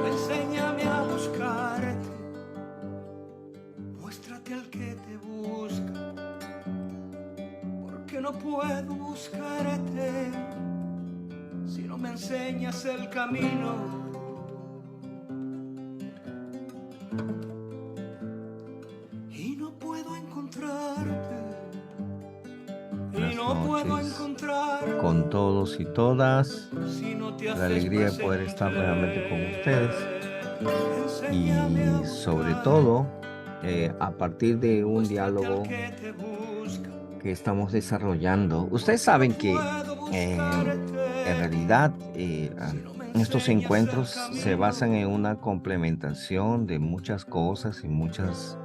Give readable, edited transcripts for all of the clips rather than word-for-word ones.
enséñame a buscarte, muéstrate al que te busca, porque no puedo buscarte si no me enseñas el camino. Y no puedo encontrarte, y no puedo encontrarte con todos y todas. si no te La haces alegría de poder presente. estar nuevamente con ustedes Enséñame a y sobre buscarte, todo a partir de un muéstrate al diálogo que te busca, que estamos desarrollando. Ustedes porque no saben que puedo en buscarte realidad si no me estos enseñas el encuentros se camino. basan en una complementación de muchas cosas y muchas,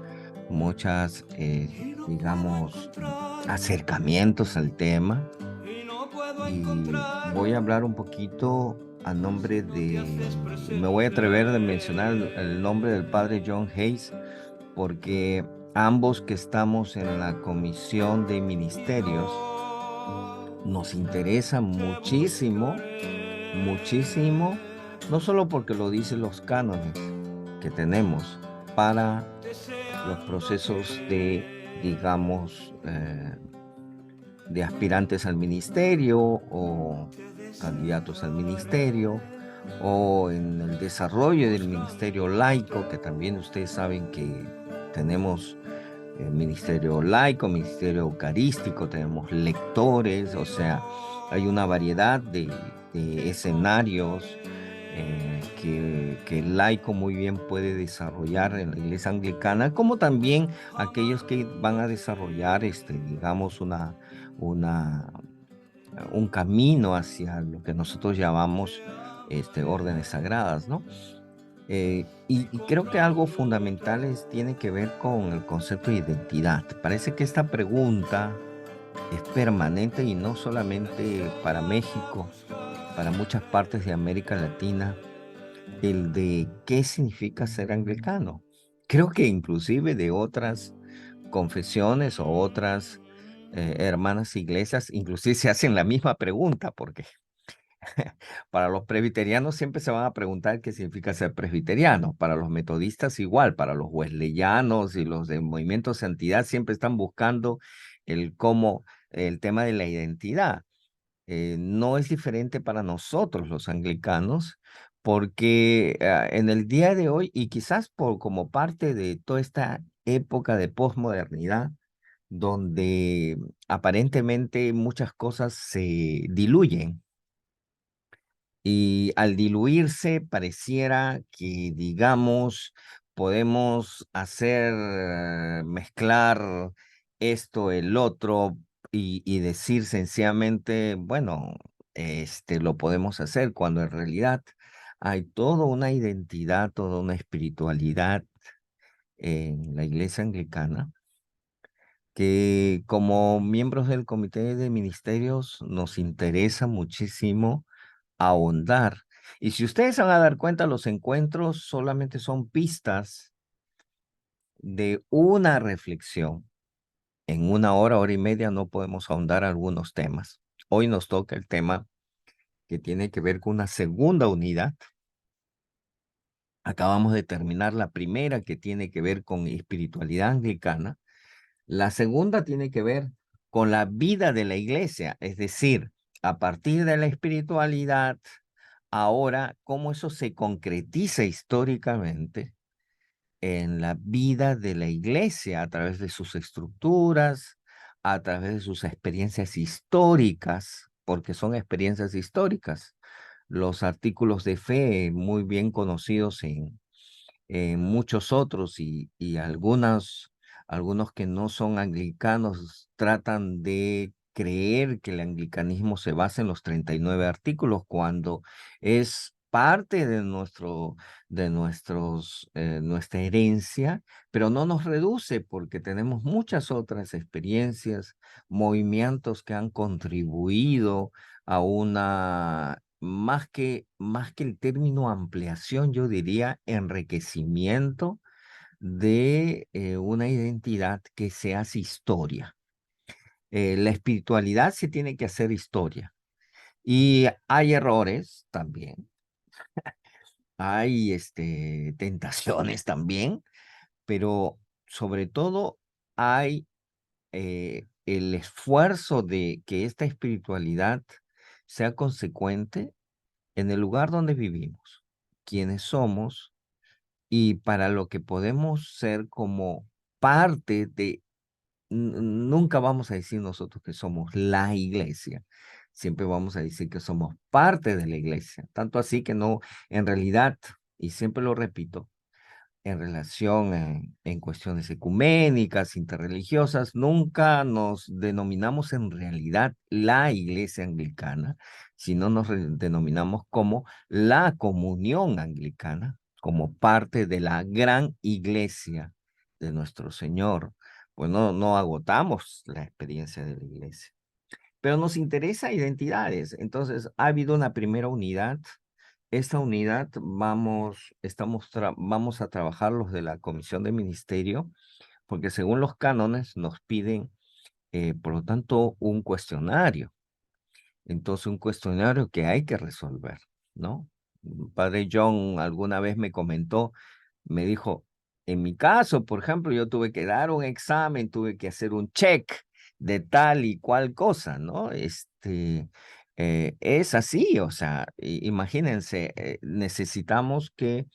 Y no puedo digamos, encontrarte, acercamientos al tema. y no puedo Y voy a encontrarte hablar un poquito a nombre si no te de, haces me voy a atrever a presente. mencionar el nombre del padre John Hayes, porque ambos que estamos en la comisión de Y ministerios, yo nos interesa te muchísimo, muchísimo, buscaré, no solo porque lo dicen los cánones que tenemos para los deseándote procesos de, ver. digamos, de aspirantes al ministerio o Te candidatos al desearé, ministerio o en el desarrollo del ministerio laico, que también ustedes saben que tenemos ministerio laico, ministerio eucarístico, tenemos lectores, o sea, hay una variedad de escenarios que el laico muy bien puede desarrollar en la iglesia anglicana, como también aquellos que van a desarrollar, digamos, una, un camino hacia lo que nosotros llamamos órdenes sagradas, ¿no? Y creo que algo fundamental tiene que ver con el concepto de identidad. Parece que esta pregunta es permanente y no solamente para México, para muchas partes de América Latina, el de qué significa ser anglicano. Creo que inclusive de otras confesiones o otras hermanas iglesias, inclusive se hacen la misma pregunta, porque para los presbiterianos siempre se van a preguntar qué significa ser presbiteriano. Para los metodistas igual, para los wesleyanos y los de Movimiento Santidad siempre están buscando el tema de la identidad. No es diferente para nosotros los anglicanos, porque en el día de hoy, y quizás como parte de toda esta época de posmodernidad, donde aparentemente muchas cosas se diluyen, y al diluirse, pareciera que, digamos, podemos mezclar esto, el otro, y decir sencillamente, bueno, lo podemos hacer, cuando en realidad hay toda una identidad, toda una espiritualidad en la iglesia anglicana, que como miembros del comité de ministerios nos interesa muchísimo ahondar. Y si ustedes se van a dar cuenta, los encuentros solamente son pistas de una reflexión. En una hora y media no podemos ahondar algunos temas. Hoy nos toca el tema que tiene que ver con una segunda unidad. Acabamos de terminar la primera, que tiene que ver con espiritualidad anglicana. La segunda tiene que ver con la vida de la iglesia, es decir, a partir de la espiritualidad, ahora cómo eso se concretiza históricamente en la vida de la iglesia a través de sus estructuras, a través de sus experiencias históricas, porque son experiencias históricas. Los artículos de fe muy bien conocidos muchos otros y algunos que no son anglicanos tratan de creer que el anglicanismo se basa en los 39 artículos cuando es parte de nuestra herencia, pero no nos reduce porque tenemos muchas otras experiencias, movimientos que han contribuido a más que el término ampliación, yo diría enriquecimiento de una identidad que se hace historia. La espiritualidad se tiene que hacer historia y hay errores también, hay tentaciones también, pero sobre todo hay el esfuerzo de que esta espiritualidad sea consecuente en el lugar donde vivimos, quienes somos y para lo que podemos ser como parte de, nunca vamos a decir nosotros que somos la iglesia, siempre vamos a decir que somos parte de la iglesia, tanto así que no, en realidad, y siempre lo repito, en relación en cuestiones ecuménicas, interreligiosas, nunca nos denominamos en realidad la iglesia anglicana, sino nos denominamos como la comunión anglicana, como parte de la gran iglesia de nuestro Señor. Pues no agotamos la experiencia de la iglesia, pero nos interesa identidades. Entonces, ha habido una primera unidad. Esta unidad vamos a trabajar los de la Comisión de Ministerio, porque según los cánones nos piden, por lo tanto, un cuestionario. Entonces, un cuestionario que hay que resolver, ¿no? Padre John alguna vez me comentó, me dijo, en mi caso, por ejemplo, yo tuve que dar un examen, tuve que hacer un check de tal y cual cosa, ¿no? Es así, o sea, imagínense, necesitamos que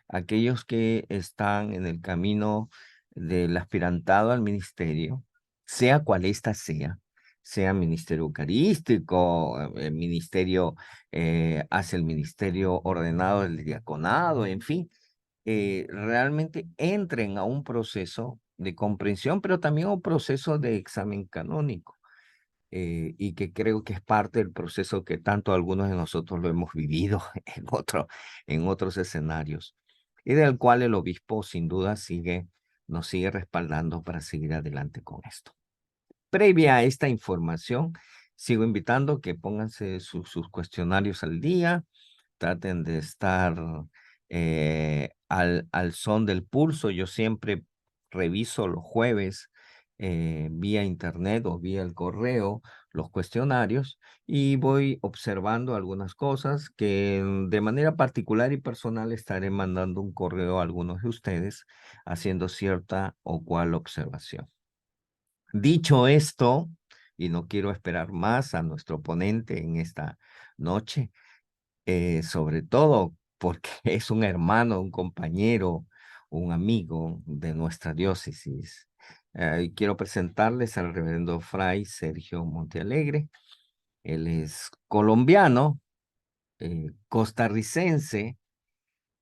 aquellos que están en el camino del aspirantado al ministerio, sea cual ésta sea ministerio eucarístico, ministerio, hacia el ministerio ordenado del diaconado, en fin, realmente entren a un proceso de comprensión, pero también a un proceso de examen canónico, y que creo que es parte del proceso que tanto algunos de nosotros lo hemos vivido en otros escenarios, y del cual el obispo sin duda nos sigue respaldando para seguir adelante con esto. Previa a esta información, sigo invitando que pónganse sus cuestionarios al día, traten de estar al son del pulso. Yo siempre reviso los jueves vía internet o vía el correo los cuestionarios y voy observando algunas cosas que de manera particular y personal estaré mandando un correo a algunos de ustedes haciendo cierta o cual observación. Dicho esto, y no quiero esperar más a nuestro ponente en esta noche, sobre todo porque es un hermano, un compañero, un amigo de nuestra diócesis. Y quiero presentarles al reverendo Fray Sergio Montealegre. Él es colombiano, costarricense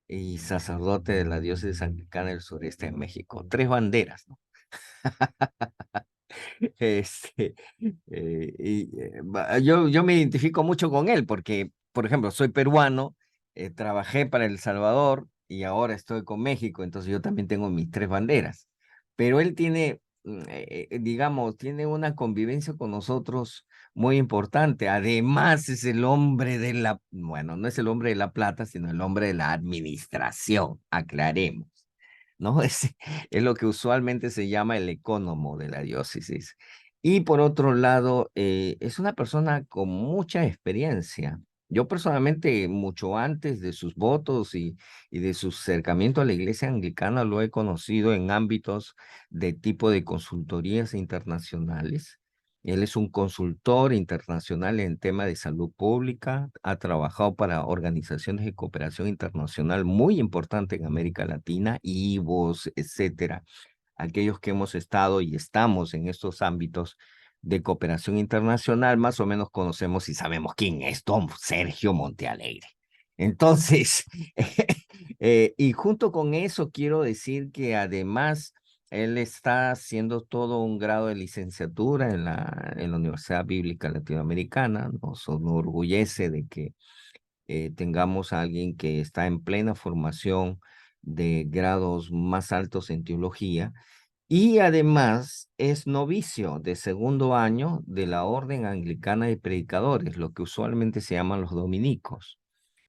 y sacerdote de la diócesis anglicana del sureste de México. Tres banderas, ¿no? Este, yo me identifico mucho con él porque, por ejemplo, soy peruano, trabajé para El Salvador y ahora estoy con México, entonces yo también tengo mis tres banderas. Pero él tiene, digamos, tiene una convivencia con nosotros muy importante. Además, es el hombre de bueno, no es el hombre de la plata, sino el hombre de la administración, aclaremos. ¿No? Es lo que usualmente se llama el ecónomo de la diócesis. Y por otro lado, es una persona con mucha experiencia. Yo personalmente, mucho antes de sus votos y de su acercamiento a la iglesia anglicana, lo he conocido en ámbitos de tipo de consultorías internacionales. Él es un consultor internacional en tema de salud pública, ha trabajado para organizaciones de cooperación internacional muy importantes en América Latina, IVOS, etcétera. Aquellos que hemos estado y estamos en estos ámbitos de cooperación internacional, más o menos conocemos y sabemos quién es don Sergio Montealegre. Entonces, y junto con eso quiero decir que además él está haciendo todo un grado de licenciatura en la Universidad Bíblica Latinoamericana. Nos enorgullece de que tengamos a alguien que está en plena formación de grados más altos en teología y además es novicio de segundo año de la Orden Anglicana de Predicadores, lo que usualmente se llaman los dominicos.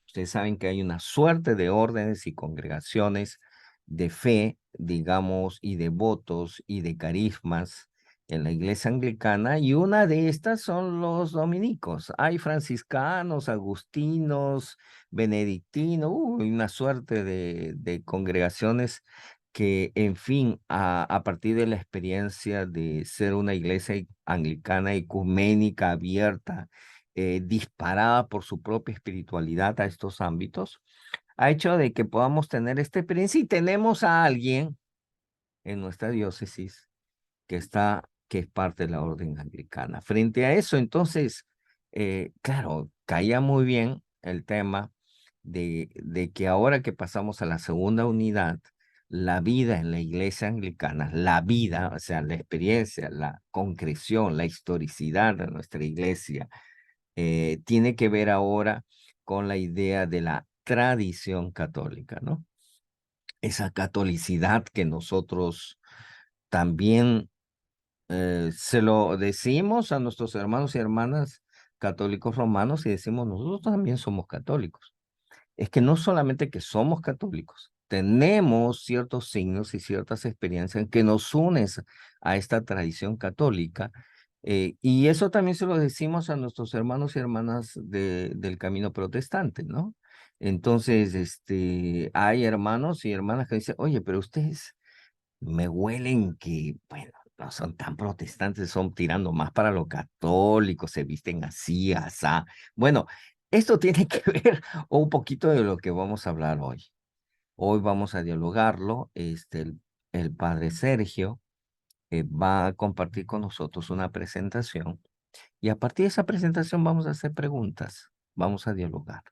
Ustedes saben que hay una suerte de órdenes y congregaciones de fe, digamos, y de votos y de carismas en la iglesia anglicana, y una de estas son los dominicos. Hay franciscanos, agustinos, benedictinos, una suerte de congregaciones que, en fin, a partir de la experiencia de ser una iglesia anglicana ecuménica, abierta, disparada por su propia espiritualidad a estos ámbitos, ha hecho de que podamos tener esta experiencia, y tenemos a alguien en nuestra diócesis que es parte de la orden anglicana. Frente a eso, entonces, claro, caía muy bien el tema de que ahora que pasamos a la segunda unidad, la vida en la iglesia anglicana, la vida, o sea, la experiencia, la concreción, la historicidad de nuestra iglesia, tiene que ver ahora con la idea de la tradición católica, ¿no? Esa catolicidad que nosotros también se lo decimos a nuestros hermanos y hermanas católicos romanos, y decimos, nosotros también somos católicos. Es que no solamente que somos católicos, tenemos ciertos signos y ciertas experiencias que nos unen a esta tradición católica, y eso también se lo decimos a nuestros hermanos y hermanas del camino protestante, ¿no? Entonces, hay hermanos y hermanas que dicen, oye, pero ustedes me huelen que, bueno, no son tan protestantes, son tirando más para lo católico, se visten así, asá. Bueno, esto tiene que ver un poquito de lo que vamos a hablar hoy. Hoy vamos a dialogarlo. El padre Sergio va a compartir con nosotros una presentación, y a partir de esa presentación vamos a hacer preguntas, vamos a dialogar.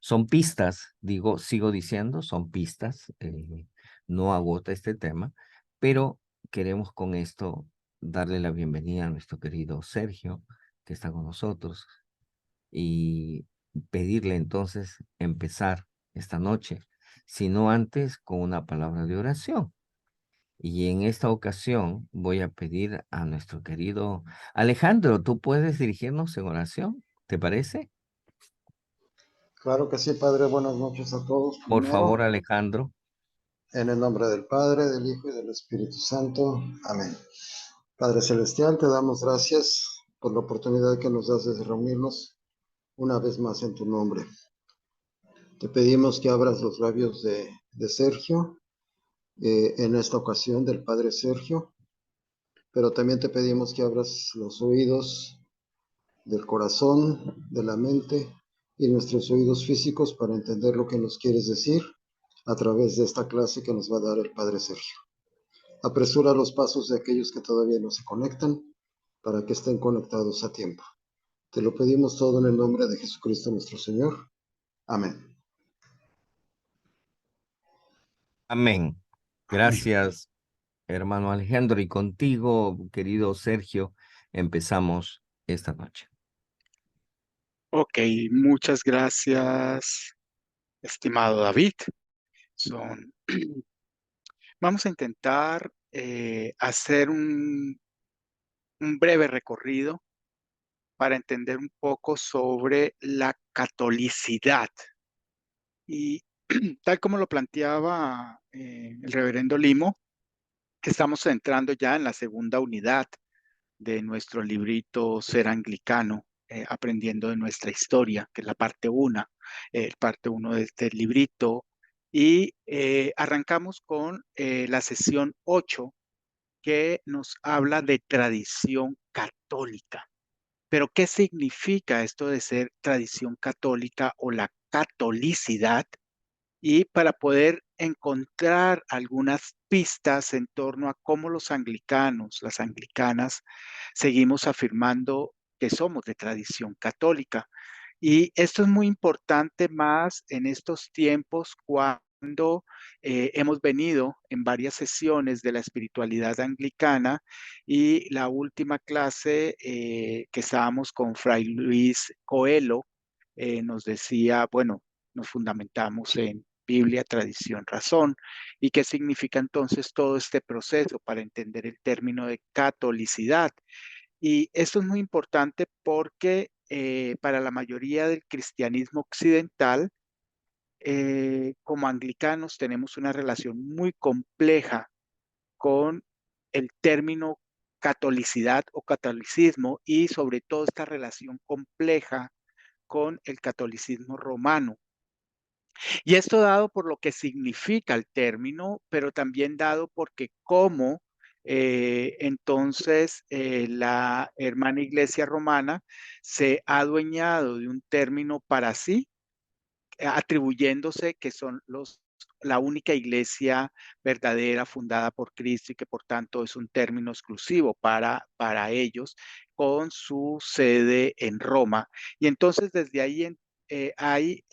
Son pistas, digo, sigo diciendo, son pistas, no agota este tema, pero queremos con esto darle la bienvenida a nuestro querido Sergio, que está con nosotros, y pedirle entonces empezar esta noche, sino antes con una palabra de oración. Y en esta ocasión voy a pedir a nuestro querido Alejandro, ¿tú puedes dirigirnos en oración? ¿Te parece? Claro que sí, Padre. Buenas noches a todos. Por favor, Primero, Alejandro. en el nombre del Padre, del Hijo y del Espíritu Santo. Amén. Padre Celestial, te damos gracias por la oportunidad que nos das de reunirnos una vez más en tu nombre. Te pedimos que abras los labios de Sergio, en esta ocasión del Padre Sergio, pero también te pedimos que abras los oídos del corazón, de la mente y nuestros oídos físicos para entender lo que nos quieres decir a través de esta clase que nos va a dar el Padre Sergio. Apresura los pasos de aquellos que todavía no se conectan para que estén conectados a tiempo. Te lo pedimos todo en el nombre de Jesucristo nuestro Señor. Amén. Amén. Amén. Gracias, hermano Alejandro. Y contigo, querido Sergio, empezamos esta noche. Ok, muchas gracias, estimado David. Son, vamos a intentar hacer un breve recorrido para entender un poco sobre la catolicidad. Y tal como lo planteaba el reverendo Limo, estamos entrando ya en la segunda unidad de nuestro librito Ser Anglicano, aprendiendo de nuestra historia, que es la parte uno de este librito. Y arrancamos con la sesión 8, que nos habla de tradición católica. Pero, ¿qué significa esto de ser tradición católica o la catolicidad? Y para poder encontrar algunas pistas en torno a cómo los anglicanos, las anglicanas, seguimos afirmando que somos de tradición católica. Y esto es muy importante más en estos tiempos cuando hemos venido en varias sesiones de la espiritualidad anglicana, y la última clase que estábamos con Fray Luis Coelho nos decía, bueno, nos fundamentamos en Biblia, tradición, razón. ¿Y qué significa entonces todo este proceso para entender el término de catolicidad? Y esto es muy importante porque para la mayoría del cristianismo occidental, como anglicanos, tenemos una relación muy compleja con el término catolicidad o catolicismo y sobre todo esta relación compleja con el catolicismo romano. Y esto dado por lo que significa el término, pero también dado porque cómo entonces la hermana iglesia romana se ha adueñado de un término para sí, atribuyéndose que son la única iglesia verdadera fundada por Cristo y que por tanto es un término exclusivo para ellos, con su sede en Roma. Y entonces desde ahí hay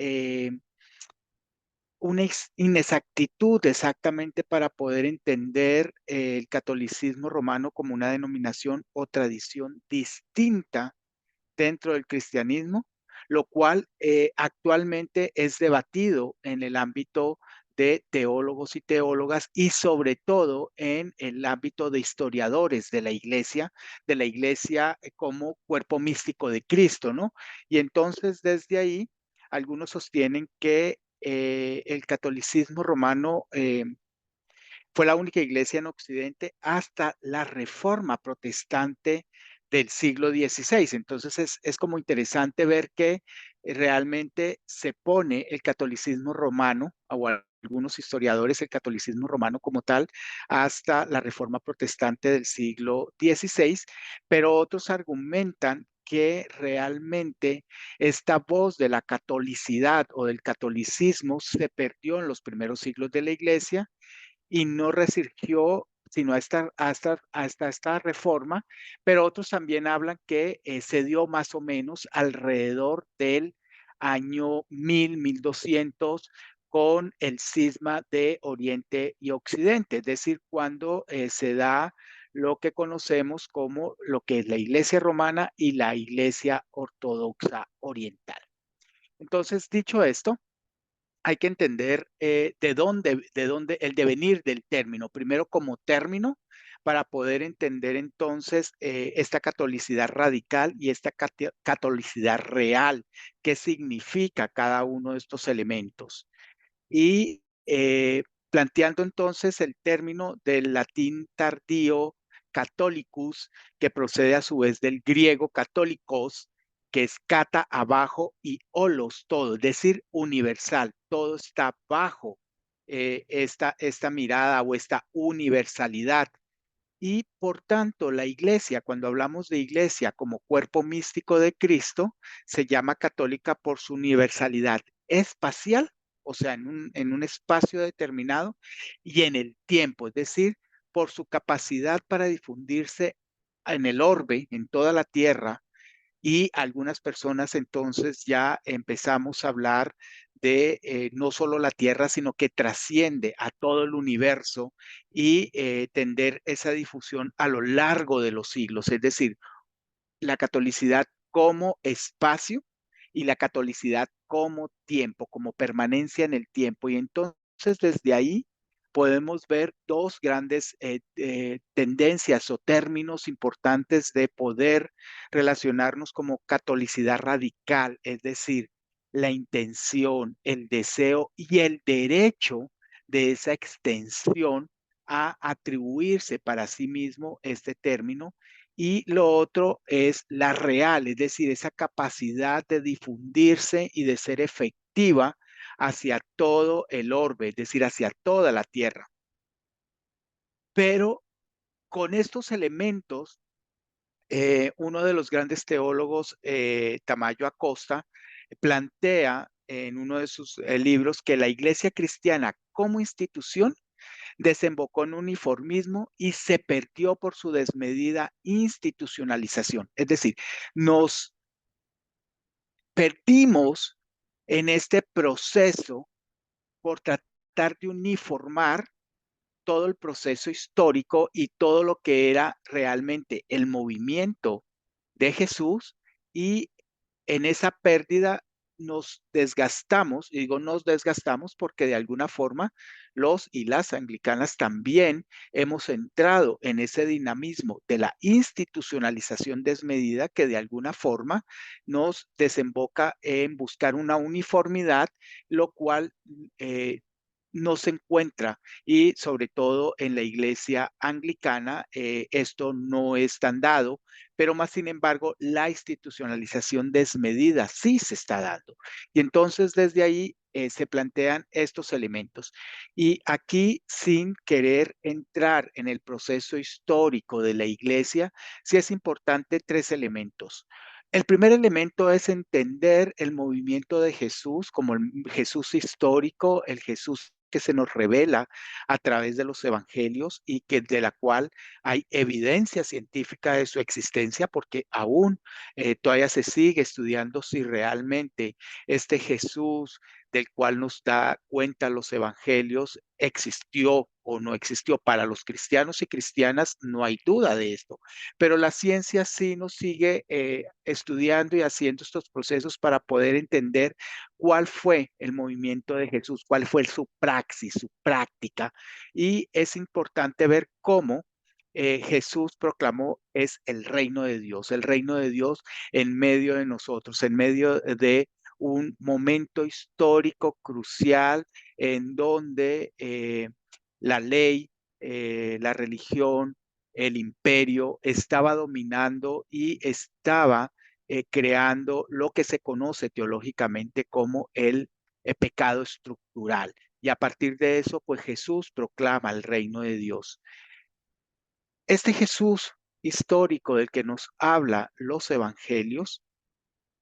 una inexactitud exactamente para poder entender el catolicismo romano como una denominación o tradición distinta dentro del cristianismo, lo cual actualmente es debatido en el ámbito de teólogos y teólogas y sobre todo en el ámbito de historiadores de la iglesia como cuerpo místico de Cristo, ¿no? Y entonces desde ahí algunos sostienen que el catolicismo romano fue la única iglesia en Occidente hasta la Reforma Protestante del siglo XVI. Entonces es como interesante ver que realmente se pone el catolicismo romano, o algunos historiadores, el catolicismo romano como tal, hasta la Reforma Protestante del siglo XVI, pero otros argumentan que realmente esta voz de la catolicidad o del catolicismo se perdió en los primeros siglos de la iglesia y no resurgió sino hasta esta reforma, pero otros también hablan que se dio más o menos alrededor del año 1200 con el cisma de Oriente y Occidente, es decir, cuando se da lo que conocemos como lo que es la Iglesia romana y la Iglesia ortodoxa oriental. Entonces, dicho esto, hay que entender de dónde el devenir del término, primero como término, para poder entender entonces esta catolicidad radical y esta catolicidad real, qué significa cada uno de estos elementos. Y planteando entonces el término del latín tardío catholicus, que procede a su vez del griego católicos, que es cata abajo y olos todo, es decir, universal, todo está bajo esta mirada o esta universalidad. Y por tanto, la iglesia, cuando hablamos de iglesia como cuerpo místico de Cristo, se llama católica por su universalidad espacial, o sea, en un espacio determinado y en el tiempo, es decir, por su capacidad para difundirse en el orbe, en toda la tierra, y algunas personas entonces ya empezamos a hablar de no solo la Tierra, sino que trasciende a todo el universo y tender esa difusión a lo largo de los siglos, es decir, la catolicidad como espacio y la catolicidad como tiempo, como permanencia en el tiempo. Y entonces desde ahí podemos ver dos grandes tendencias o términos importantes de poder relacionarnos como catolicidad radical, es decir, la intención, el deseo y el derecho de esa extensión a atribuirse para sí mismo este término y lo otro es la real, es decir, esa capacidad de difundirse y de ser efectiva hacia todo el orbe, es decir, hacia toda la tierra. Pero con estos elementos, uno de los grandes teólogos, Tamayo Acosta, plantea en uno de sus libros que la iglesia cristiana como institución desembocó en uniformismo y se perdió por su desmedida institucionalización. Es decir, nos perdimos en este proceso por tratar de uniformar todo el proceso histórico y todo lo que era realmente el movimiento de Jesús y en esa pérdida nos desgastamos, y digo nos desgastamos porque de alguna forma los y las anglicanas también hemos entrado en ese dinamismo de la institucionalización desmedida que de alguna forma nos desemboca en buscar una uniformidad, lo cual no se encuentra, y sobre todo en la iglesia anglicana esto no es tan dado, pero más sin embargo la institucionalización desmedida sí se está dando. Y entonces desde ahí se plantean estos elementos. Y aquí, sin querer entrar en el proceso histórico de la iglesia, sí es importante tres elementos. El primer elemento es entender el movimiento de Jesús como el Jesús histórico, el Jesús que se nos revela a través de los evangelios y que de la cual hay evidencia científica de su existencia, porque aún todavía se sigue estudiando si realmente este Jesús del cual nos da cuenta los evangelios existió o no existió. Para los cristianos y cristianas no hay duda de esto, pero la ciencia sí nos sigue estudiando y haciendo estos procesos para poder entender cuál fue el movimiento de Jesús, cuál fue su praxis, su práctica. Y es importante ver cómo Jesús proclamó es el reino de Dios en medio de nosotros, en medio de un momento histórico crucial en donde la ley, la religión, el imperio estaba dominando y estaba creando lo que se conoce teológicamente como el pecado estructural. Y a partir de eso, pues Jesús proclama el reino de Dios. Este Jesús histórico del que nos habla los evangelios,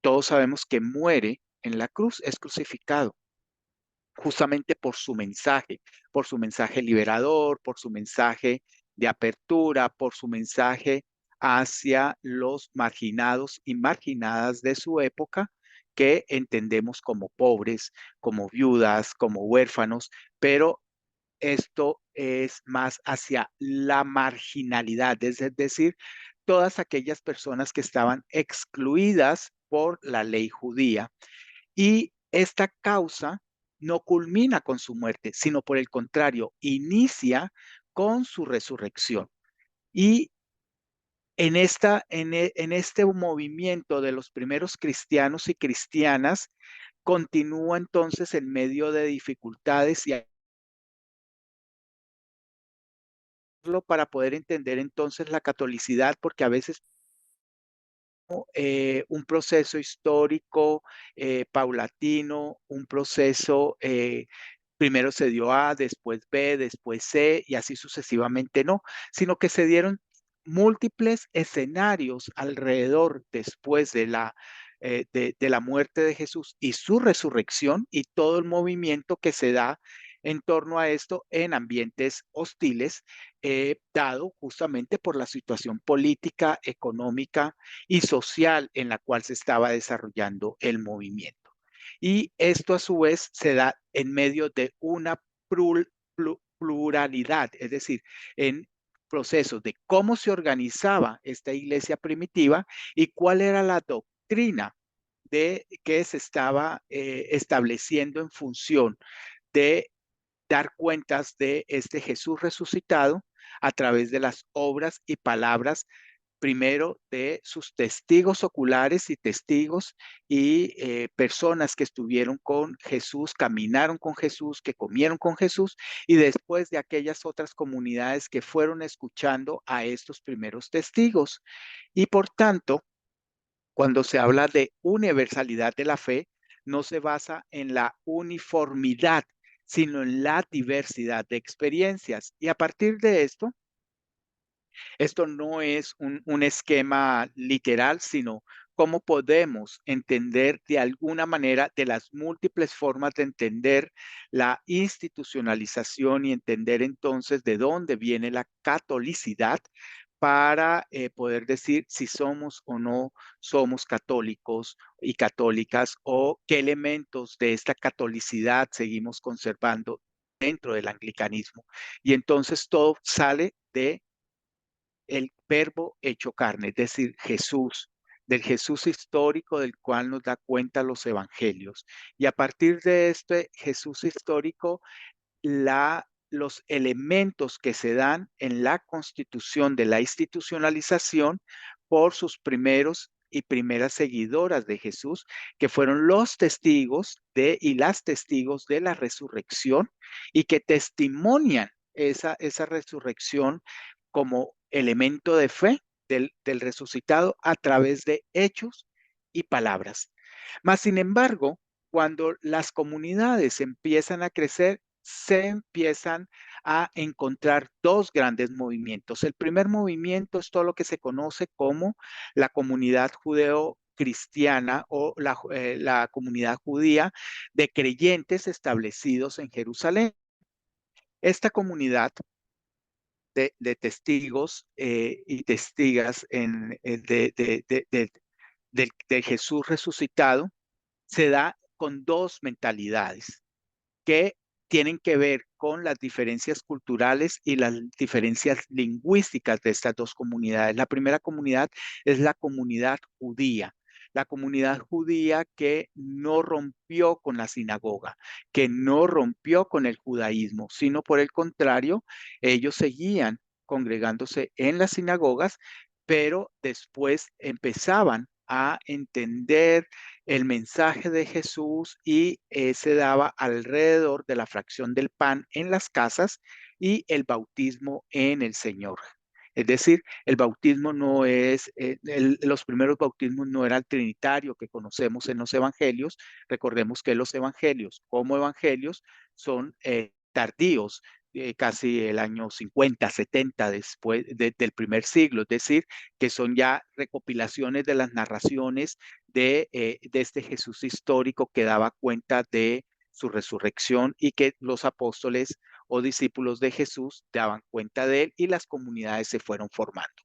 todos sabemos que muere en la cruz, es crucificado justamente por su mensaje liberador, por su mensaje de apertura, por su mensaje hacia los marginados y marginadas de su época, que entendemos como pobres, como viudas, como huérfanos, pero esto es más hacia la marginalidad, es decir, todas aquellas personas que estaban excluidas por la ley judía. Y esta causa no culmina con su muerte, sino por el contrario, inicia con su resurrección. Y en este movimiento de los primeros cristianos y cristianas, continúa entonces en medio de dificultades y para poder entender entonces la catolicidad, porque a veces un proceso histórico paulatino, un proceso, primero se dio A, después B, después C, y así sucesivamente no, sino que se dieron múltiples escenarios alrededor después de la muerte de Jesús y su resurrección y todo el movimiento que se da en torno a esto en ambientes hostiles, dado justamente por la situación política, económica y social en la cual se estaba desarrollando el movimiento. Y esto a su vez se da en medio de una pluralidad, es decir, en procesos de cómo se organizaba esta iglesia primitiva y cuál era la doctrina de que se estaba estableciendo en función de dar cuentas de este Jesús resucitado a través de las obras y palabras, primero de sus testigos oculares y testigos y personas que estuvieron con Jesús, caminaron con Jesús, que comieron con Jesús, y después de aquellas otras comunidades que fueron escuchando a estos primeros testigos. Y por tanto, cuando se habla de universalidad de la fe, no se basa en la uniformidad, sino en la diversidad de experiencias. Y a partir de esto no es un esquema literal, sino cómo podemos entender de alguna manera de las múltiples formas de entender la institucionalización y entender entonces de dónde viene la catolicidad para poder decir si somos o no somos católicos y católicas o qué elementos de esta catolicidad seguimos conservando dentro del anglicanismo. Y entonces todo sale de el verbo hecho carne, es decir, Jesús, del Jesús histórico del cual nos da cuenta los evangelios. Y a partir de este Jesús histórico, los elementos que se dan en la constitución de la institucionalización por sus primeros y primeras seguidoras de Jesús, que fueron los testigos y las testigos de la resurrección y que testimonian esa resurrección como elemento de fe del resucitado a través de hechos y palabras. Mas, sin embargo, cuando las comunidades empiezan a crecer, se empiezan a encontrar dos grandes movimientos. El primer movimiento es todo lo que se conoce como la comunidad judeo-cristiana o la comunidad judía de creyentes establecidos en Jerusalén. Esta comunidad de testigos y testigas de Jesús resucitado se da con dos mentalidades que tienen que ver con las diferencias culturales y las diferencias lingüísticas de estas dos comunidades. La primera comunidad es la comunidad judía que no rompió con la sinagoga, que no rompió con el judaísmo, sino por el contrario, ellos seguían congregándose en las sinagogas, pero después empezaban a entender el mensaje de Jesús y se daba alrededor de la fracción del pan en las casas y el bautismo en el Señor. Es decir, el bautismo no es, los primeros bautismos no era el trinitario que conocemos en los evangelios. Recordemos que los evangelios, como evangelios, son tardíos, casi el año 50, 70 después del primer siglo, es decir, que son ya recopilaciones de las narraciones de este Jesús histórico que daba cuenta de su resurrección y que los apóstoles o discípulos de Jesús daban cuenta de él y las comunidades se fueron formando.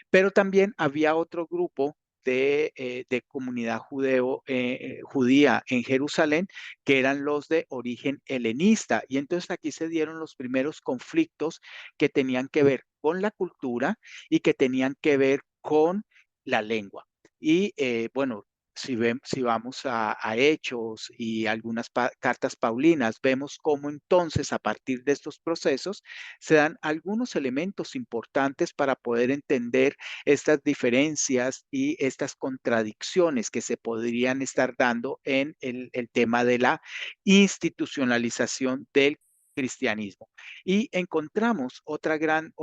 Pero también había otro grupo de comunidad judía en Jerusalén, que eran los de origen helenista. Y entonces aquí se dieron los primeros conflictos que tenían que ver con la cultura y que tenían que ver con la lengua. Y bueno, si vamos a Hechos y algunas cartas paulinas, vemos cómo entonces a partir de estos procesos se dan algunos elementos importantes para poder entender estas diferencias y estas contradicciones que se podrían estar dando en el tema de la institucionalización del cristianismo. Y encontramos otra gran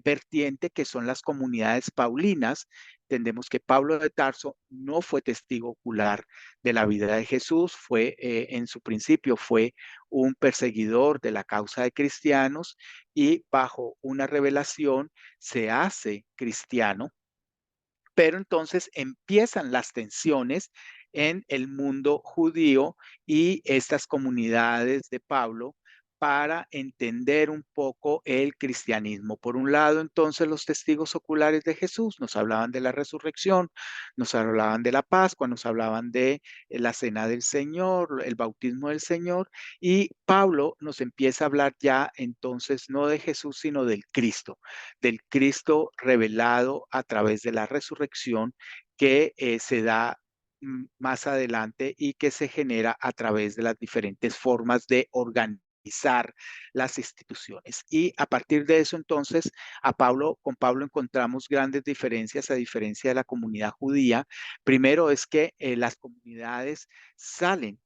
vertiente que son las comunidades paulinas. Entendemos que Pablo de Tarso no fue testigo ocular de la vida de Jesús, en su principio fue un perseguidor de la causa de cristianos y bajo una revelación se hace cristiano, pero entonces empiezan las tensiones en el mundo judío y estas comunidades de Pablo para entender un poco el cristianismo. Por un lado, entonces, los testigos oculares de Jesús nos hablaban de la resurrección, nos hablaban de la Pascua, nos hablaban de la cena del Señor, el bautismo del Señor, y Pablo nos empieza a hablar ya entonces no de Jesús, sino del Cristo revelado a través de la resurrección que se da más adelante y que se genera a través de las diferentes formas de organizar las instituciones. Y a partir de eso, entonces, con Pablo encontramos grandes diferencias a diferencia de la comunidad judía. Primero es que las comunidades salen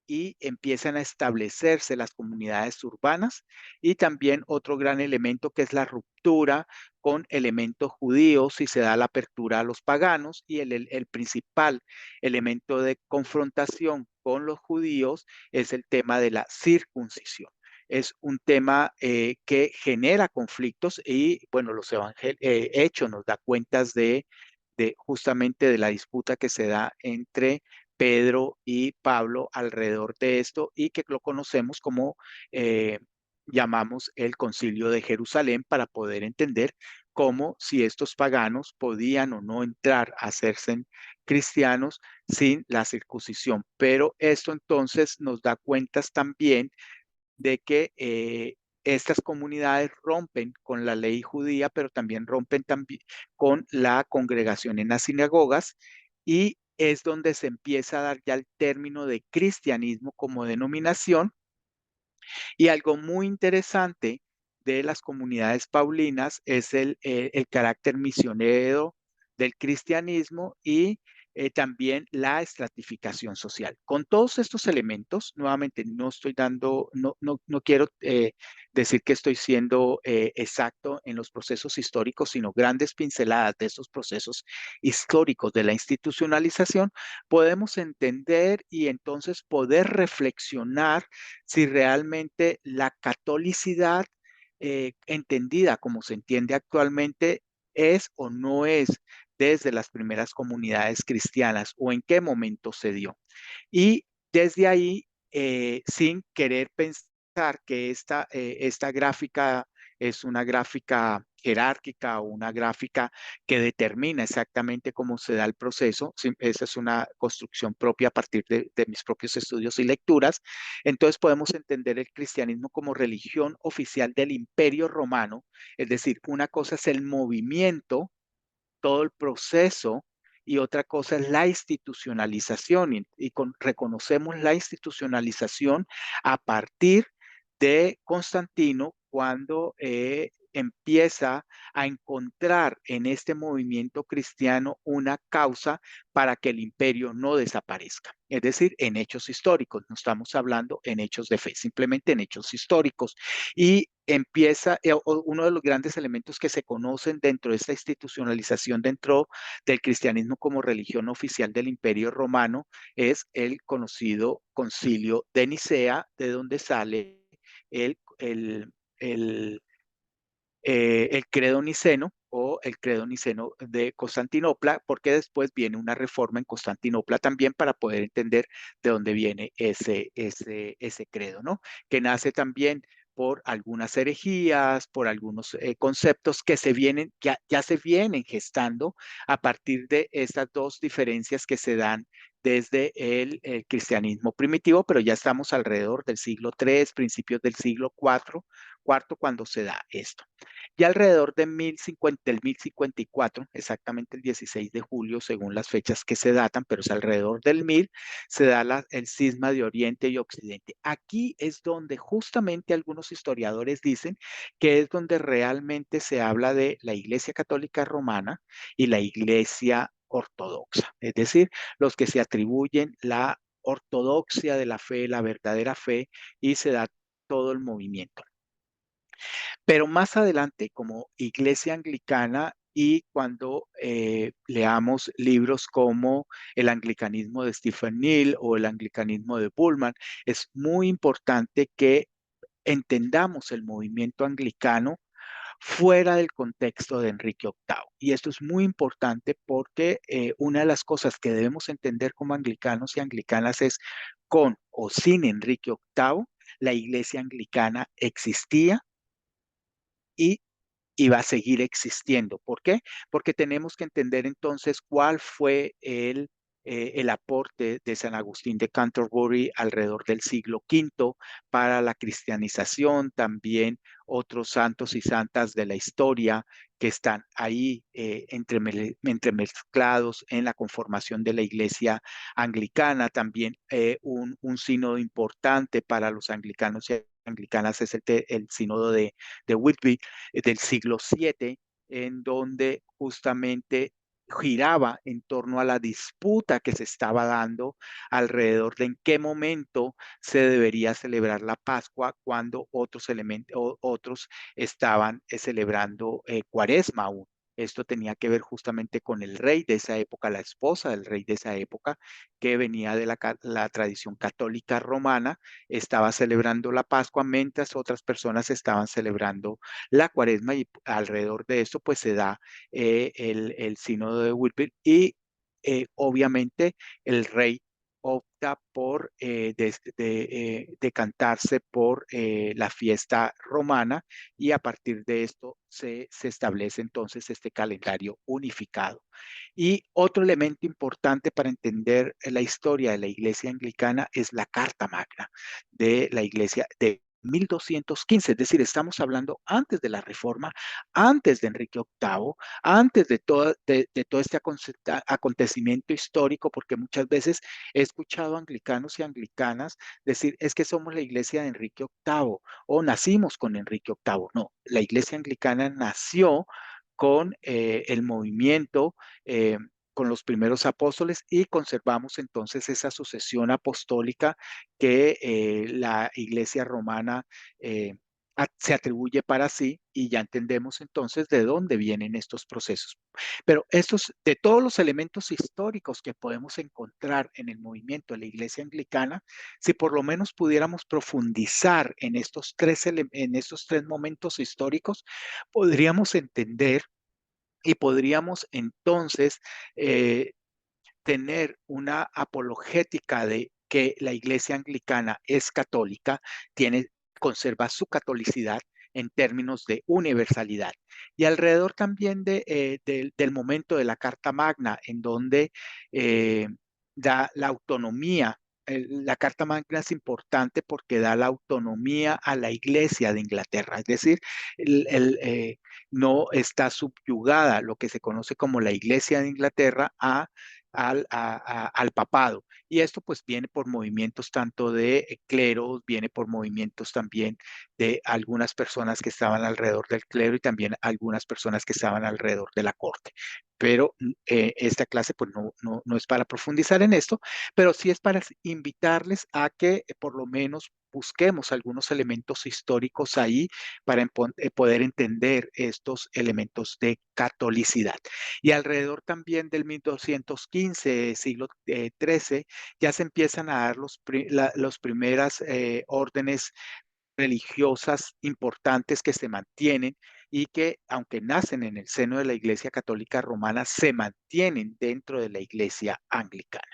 y empiezan a establecerse las comunidades urbanas y también otro gran elemento que es la ruptura con elementos judíos y se da la apertura a los paganos y el principal elemento de confrontación con los judíos es el tema de la circuncisión. Es un tema que genera conflictos y bueno, Hechos nos da cuentas de justamente de la disputa que se da entre Pedro y Pablo alrededor de esto y que lo conocemos como llamamos el Concilio de Jerusalén para poder entender cómo si estos paganos podían o no entrar a hacerse cristianos sin la circuncisión. Pero esto entonces nos da cuentas también de que estas comunidades rompen con la ley judía, pero también rompen también con la congregación en las sinagogas y es donde se empieza a dar ya el término de cristianismo como denominación y algo muy interesante de las comunidades paulinas es el carácter misionero del cristianismo y también la estratificación social. Con todos estos elementos, nuevamente no estoy dando, no quiero decir que estoy siendo exacto en los procesos históricos, sino grandes pinceladas de estos procesos históricos de la institucionalización, podemos entender y entonces poder reflexionar si realmente la catolicidad entendida como se entiende actualmente es o no es desde las primeras comunidades cristianas o en qué momento se dio. Y desde ahí, sin querer pensar que esta gráfica es una gráfica jerárquica o una gráfica que determina exactamente cómo se da el proceso. Esa es una construcción propia a partir de mis propios estudios y lecturas. Entonces podemos entender el cristianismo como religión oficial del Imperio Romano, es decir, una cosa es el movimiento, todo el proceso, y otra cosa es la institucionalización reconocemos la institucionalización a partir de Constantino cuando empieza a encontrar en este movimiento cristiano una causa para que el imperio no desaparezca. Es decir, en hechos históricos, no estamos hablando en hechos de fe, simplemente en hechos históricos. Y empieza, uno de los grandes elementos que se conocen dentro de esta institucionalización dentro del cristianismo como religión oficial del Imperio Romano es el conocido Concilio de Nicea, de donde sale el, el, el, el credo niceno o el credo niceno de Constantinopla, porque después viene una reforma en Constantinopla también para poder entender de dónde viene ese credo, ¿no? Que nace también por algunas herejías, por algunos conceptos que ya se vienen gestando a partir de estas dos diferencias que se dan desde el cristianismo primitivo, pero ya estamos alrededor del siglo III, principios del siglo IV, cuando se da esto. Y alrededor del 1054, exactamente el 16 de julio, según las fechas que se datan, pero es alrededor del 1000, se da el cisma de Oriente y Occidente. Aquí es donde justamente algunos historiadores dicen que es donde realmente se habla de la Iglesia Católica Romana y la Iglesia Ortodoxa, es decir, los que se atribuyen la ortodoxia de la fe, la verdadera fe, y se da todo el movimiento. Pero más adelante, como iglesia anglicana y cuando leamos libros como el anglicanismo de Stephen Neal o el anglicanismo de Bullman, es muy importante que entendamos el movimiento anglicano fuera del contexto de Enrique VIII. Y esto es muy importante porque una de las cosas que debemos entender como anglicanos y anglicanas es con o sin Enrique VIII, la iglesia anglicana existía y va a seguir existiendo. ¿Por qué? Porque tenemos que entender entonces cuál fue el aporte de San Agustín de Canterbury alrededor del siglo V para la cristianización, también otros santos y santas de la historia que están ahí entremezclados en la conformación de la iglesia anglicana, también un sínodo importante para los anglicanos y anglicanas es el sínodo de Whitby del siglo VII, en donde justamente giraba en torno a la disputa que se estaba dando alrededor de en qué momento se debería celebrar la Pascua cuando otros estaban celebrando Cuaresma aún. Esto tenía que ver justamente con el rey de esa época, la esposa del rey de esa época, que venía de la tradición católica romana, estaba celebrando la Pascua, mientras otras personas estaban celebrando la Cuaresma, y alrededor de esto pues se da el sínodo de Whitby y obviamente el rey opta por decantarse por la fiesta romana, y a partir de esto se establece entonces este calendario unificado. Y otro elemento importante para entender la historia de la iglesia anglicana es la Carta Magna de la iglesia de 1215, es decir, estamos hablando antes de la Reforma, antes de Enrique VIII, antes de todo este acontecimiento histórico, porque muchas veces he escuchado anglicanos y anglicanas decir, es que somos la iglesia de Enrique VIII o nacimos con Enrique VIII. No, la iglesia anglicana nació con el movimiento, con los primeros apóstoles, y conservamos entonces esa sucesión apostólica que la Iglesia romana se atribuye para sí, y ya entendemos entonces de dónde vienen estos procesos. Pero de todos los elementos históricos que podemos encontrar en el movimiento de la Iglesia anglicana, si por lo menos pudiéramos profundizar en estos tres momentos históricos, podríamos entender y podríamos entonces tener una apologética de que la Iglesia anglicana es católica, conserva su catolicidad en términos de universalidad. Y alrededor también del momento de la Carta Magna, en donde da la autonomía. La Carta Magna es importante porque da la autonomía a la Iglesia de Inglaterra, es decir, no está subyugada lo que se conoce como la Iglesia de Inglaterra al papado. Y esto pues viene por movimientos tanto de cleros, viene por movimientos también de algunas personas que estaban alrededor del clero y también algunas personas que estaban alrededor de la corte. Pero esta clase pues no es para profundizar en esto, pero sí es para invitarles a que por lo menos busquemos algunos elementos históricos ahí para poder entender estos elementos de catolicidad. Y alrededor también del 1215, siglo XIII, ya se empiezan a dar los primeras órdenes religiosas importantes que se mantienen y que, aunque nacen en el seno de la Iglesia Católica Romana, se mantienen dentro de la Iglesia Anglicana.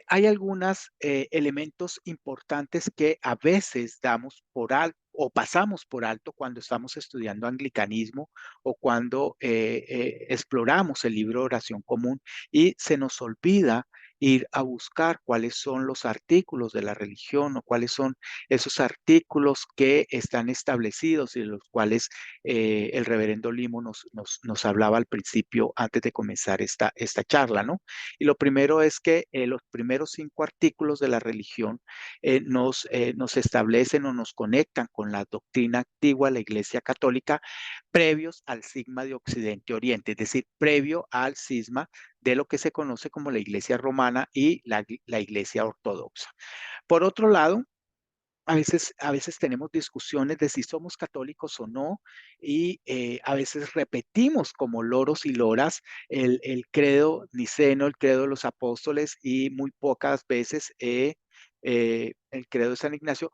Hay algunos elementos importantes que a veces damos por alto o pasamos por alto cuando estamos estudiando anglicanismo o cuando exploramos el libro de oración común, y se nos olvida ir a buscar cuáles son los artículos de la religión o cuáles son esos artículos que están establecidos y de los cuales el reverendo Limo nos hablaba al principio antes de comenzar esta charla, ¿no? Y lo primero es que los primeros 5 artículos de la religión nos establecen o nos conectan con la doctrina antigua de la Iglesia Católica previos al cisma de Occidente-Oriente, es decir, previo al cisma de lo que se conoce como la Iglesia Romana y la Iglesia Ortodoxa. Por otro lado, a veces tenemos discusiones de si somos católicos o no, y a veces repetimos como loros y loras el credo niceno, el credo de los apóstoles, y muy pocas veces el credo de San Ignacio,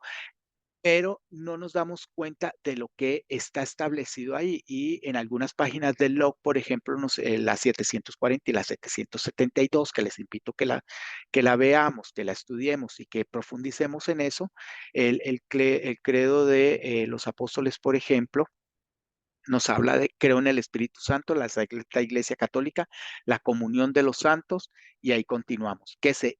pero no nos damos cuenta de lo que está establecido ahí. Y en algunas páginas del log, por ejemplo, la 740 y la 772, que les invito que la veamos, que la estudiemos y que profundicemos en eso, el credo de los apóstoles, por ejemplo, nos habla de creo en el Espíritu Santo, la Iglesia Católica, la comunión de los santos, y ahí continuamos, que se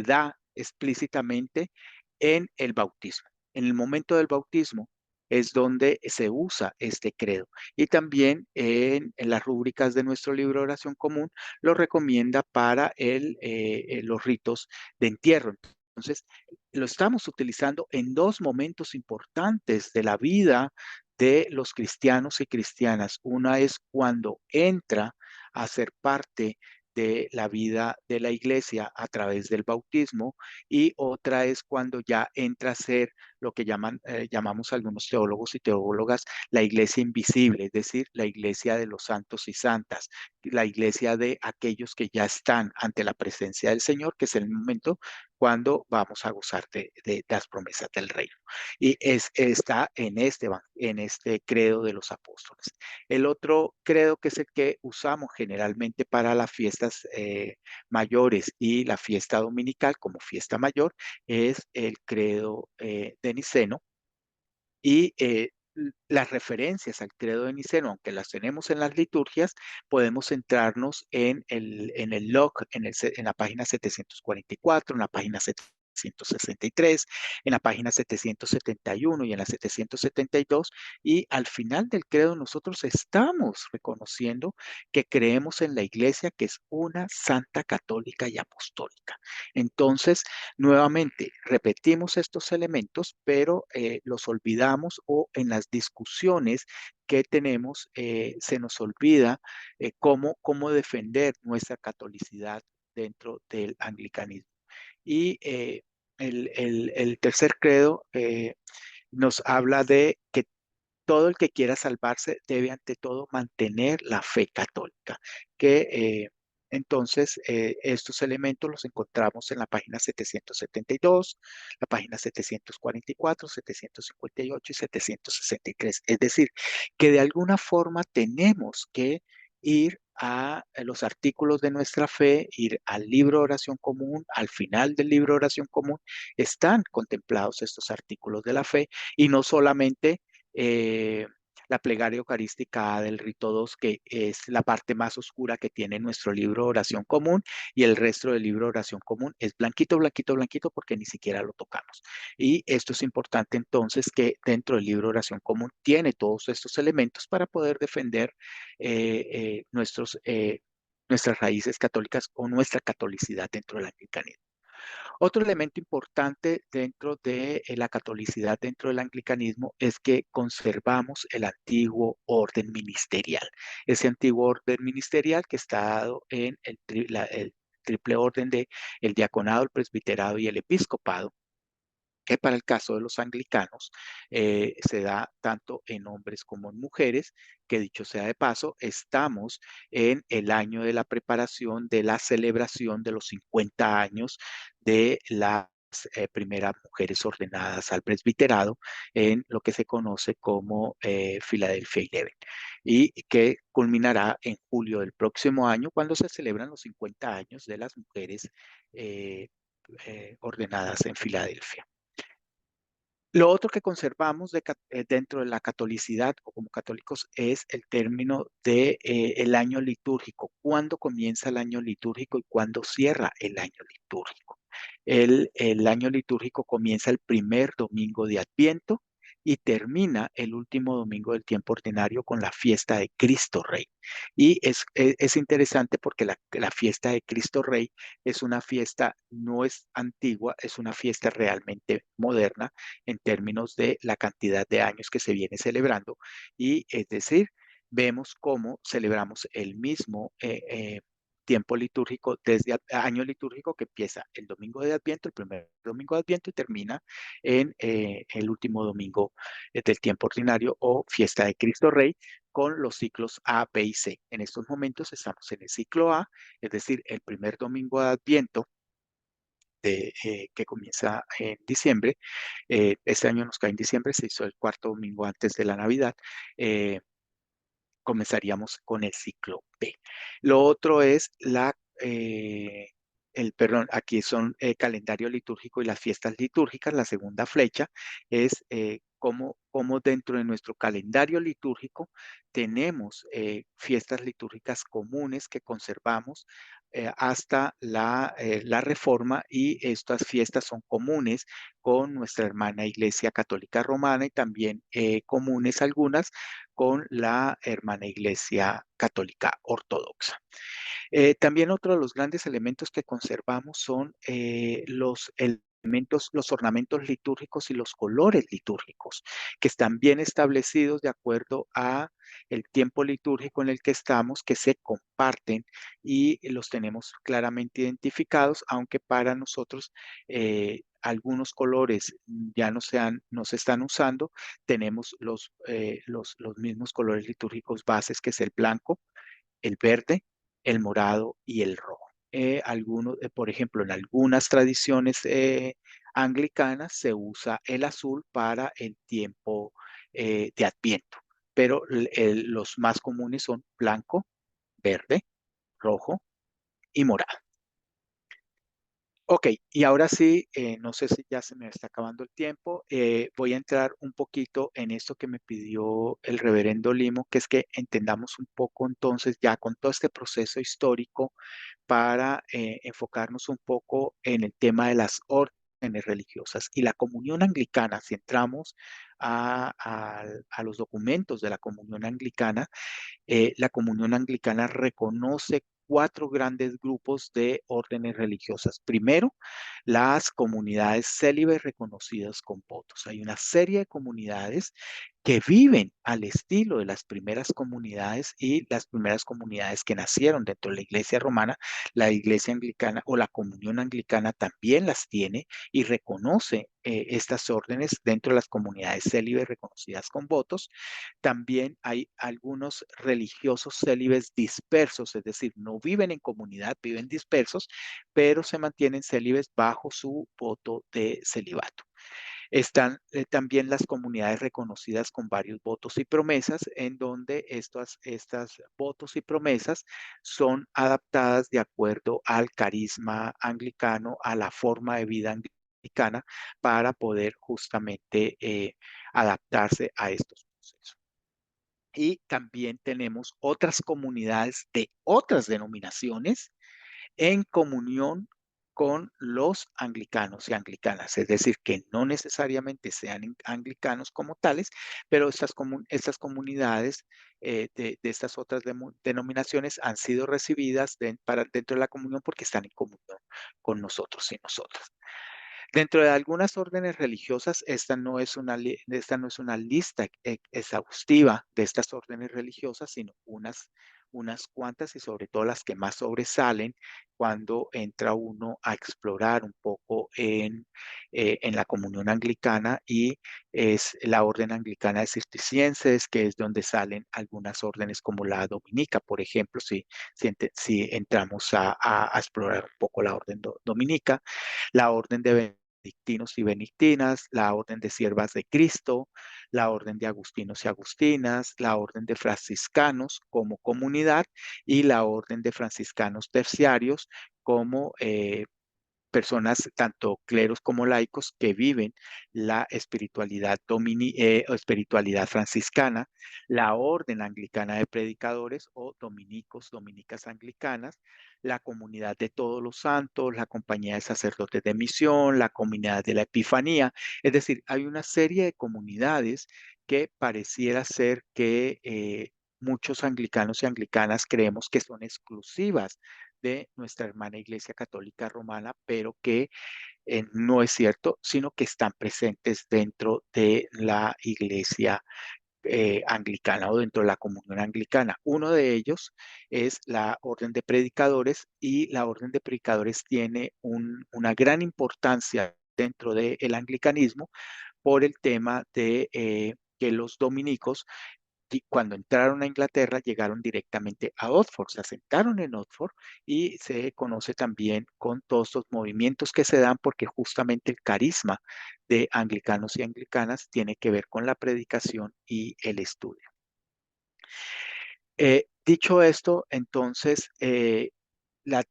da explícitamente en el bautismo. En el momento del bautismo es donde se usa este credo. Y también en las rúbricas de nuestro libro de oración común lo recomienda para los ritos de entierro. Entonces, lo estamos utilizando en 2 momentos importantes de la vida de los cristianos y cristianas. Una es cuando entra a ser parte de la vida de la iglesia a través del bautismo, y otra es cuando ya entra a ser lo que llamamos algunos teólogos y teólogas la iglesia invisible, es decir, la iglesia de los santos y santas, la iglesia de aquellos que ya están ante la presencia del Señor, que es el momento cuando vamos a gozar de las promesas del reino. Y está en este credo de los apóstoles. El otro credo, que es el que usamos generalmente para las fiestas mayores y la fiesta dominical como fiesta mayor, es el credo de Niceno. Y las referencias al credo de Niceno, aunque las tenemos en las liturgias, podemos centrarnos en el log, en la página 744, en la página 763, en la página 771 y en la 772. Y al final del credo nosotros estamos reconociendo que creemos en la iglesia, que es una santa, católica y apostólica. Entonces, nuevamente, repetimos estos elementos, pero los olvidamos, o en las discusiones que tenemos se nos olvida cómo defender nuestra catolicidad dentro del anglicanismo. Y el tercer credo nos habla de que todo el que quiera salvarse debe ante todo mantener la fe católica, que entonces estos elementos los encontramos en la página 772, la página 744, 758 y 763. Es decir, que de alguna forma tenemos que ir a los artículos de nuestra fe, ir al libro de oración común. Al final del libro de oración común están contemplados estos artículos de la fe, y no solamente eh, la plegaria eucarística del rito 2, que es la parte más oscura que tiene nuestro libro de oración común, y el resto del libro de oración común es blanquito, blanquito, blanquito, porque ni siquiera lo tocamos. Y esto es importante entonces, que dentro del libro de oración común tiene todos estos elementos para poder defender nuestras raíces católicas, o nuestra catolicidad dentro del anglicanismo. Otro elemento importante dentro de la catolicidad, dentro del anglicanismo, es que conservamos el antiguo orden ministerial. Ese antiguo orden ministerial que está dado en el triple orden de el diaconado, el presbiterado y el episcopado, que para el caso de los anglicanos se da tanto en hombres como en mujeres, que dicho sea de paso, estamos en el año de la preparación de la celebración de los 50 años de las primeras mujeres ordenadas al presbiterado, en lo que se conoce como Philadelphia 11, y que culminará en julio del próximo año, cuando se celebran los 50 años de las mujeres ordenadas en Filadelfia. Lo otro que conservamos dentro de la catolicidad, o como católicos, es el término de el año litúrgico. ¿Cuándo comienza el año litúrgico y cuándo cierra el año litúrgico? El año litúrgico comienza el primer domingo de Adviento y termina el último domingo del tiempo ordinario con la fiesta de Cristo Rey. Y es interesante porque la fiesta de Cristo Rey es una fiesta, no es antigua, es una fiesta realmente moderna en términos de la cantidad de años que se viene celebrando. Y es decir, vemos cómo celebramos el mismo tiempo litúrgico, desde año litúrgico, que empieza el domingo de Adviento, el primer domingo de Adviento, y termina en el último domingo del tiempo ordinario, o fiesta de Cristo Rey, con los ciclos A, B y C. En estos momentos estamos en el ciclo A, es decir, el primer domingo de Adviento, que comienza en diciembre. Este año nos cae en diciembre, se hizo el cuarto domingo antes de la Navidad. Comenzaríamos con el ciclo B. Lo otro es perdón, aquí son el calendario litúrgico y las fiestas litúrgicas. La segunda flecha es cómo dentro de nuestro calendario litúrgico tenemos fiestas litúrgicas comunes que conservamos hasta la Reforma, y estas fiestas son comunes con nuestra hermana Iglesia Católica Romana, y también comunes algunas con la hermana Iglesia Católica Ortodoxa. También otro de los grandes elementos que conservamos son los elementos, los ornamentos litúrgicos y los colores litúrgicos, que están bien establecidos de acuerdo a el tiempo litúrgico en el que estamos, que se comparten y los tenemos claramente identificados, aunque para nosotros algunos colores ya no se están usando. Tenemos los mismos colores litúrgicos bases, que es el blanco, el verde, el morado y el rojo. Por ejemplo, en algunas tradiciones anglicanas se usa el azul para el tiempo de Adviento, pero los más comunes son blanco, verde, rojo y morado. Ok, y ahora sí, no sé si ya se me está acabando el tiempo. Voy a entrar un poquito en esto que me pidió el reverendo Limo, que es que entendamos un poco entonces, ya con todo este proceso histórico, para enfocarnos un poco en el tema de las órdenes religiosas. Y la comunión anglicana, si entramos a los documentos de la comunión anglicana reconoce cuatro grandes grupos de órdenes religiosas. Primero, las comunidades célibes reconocidas con votos. Hay una serie de comunidades que viven al estilo de las primeras comunidades y las primeras comunidades que nacieron dentro de la iglesia romana. La iglesia anglicana o la comunión anglicana también las tiene y reconoce estas órdenes dentro de las comunidades célibes reconocidas con votos. También hay algunos religiosos célibes dispersos, es decir, no viven en comunidad, viven dispersos, pero se mantienen célibes bajo su voto de celibato. Están también las comunidades reconocidas con varios votos y promesas, en donde estas votos y promesas son adaptadas de acuerdo al carisma anglicano, a la forma de vida anglicana, para poder justamente adaptarse a estos procesos. Y también tenemos otras comunidades de otras denominaciones en comunión con los anglicanos y anglicanas, es decir, que no necesariamente sean anglicanos como tales, pero estas comunidades de estas otras denominaciones han sido recibidas dentro de la comunión porque están en comunión con nosotros y nosotras. Dentro de algunas órdenes religiosas, esta no es una lista exhaustiva de estas órdenes religiosas, sino unas cuantas y sobre todo las que más sobresalen cuando entra uno a explorar un poco en la comunión anglicana, y es la orden anglicana de cistercienses, que es donde salen algunas órdenes como la dominica, por ejemplo, si entramos a explorar un poco la orden dominica, la orden de benedictinos y benedictinas, la orden de siervas de Cristo, la orden de agustinos y agustinas, la orden de franciscanos como comunidad y la orden de franciscanos terciarios como personas, tanto cleros como laicos, que viven la o espiritualidad franciscana, la orden anglicana de predicadores o dominicos, dominicas anglicanas, la comunidad de todos los santos, la compañía de sacerdotes de misión, la comunidad de la Epifanía. Es decir, hay una serie de comunidades que pareciera ser que muchos anglicanos y anglicanas creemos que son exclusivas de nuestra hermana Iglesia Católica Romana, pero que no es cierto, sino que están presentes dentro de la Iglesia anglicana o dentro de la comunión anglicana. Uno de ellos es la orden de predicadores, y la orden de predicadores tiene una gran importancia dentro del anglicanismo por el tema de que los dominicos, y cuando entraron a Inglaterra, llegaron directamente a Oxford, se asentaron en Oxford, y se conoce también con todos los movimientos que se dan porque justamente el carisma de anglicanos y anglicanas tiene que ver con la predicación y el estudio. Dicho esto, entonces,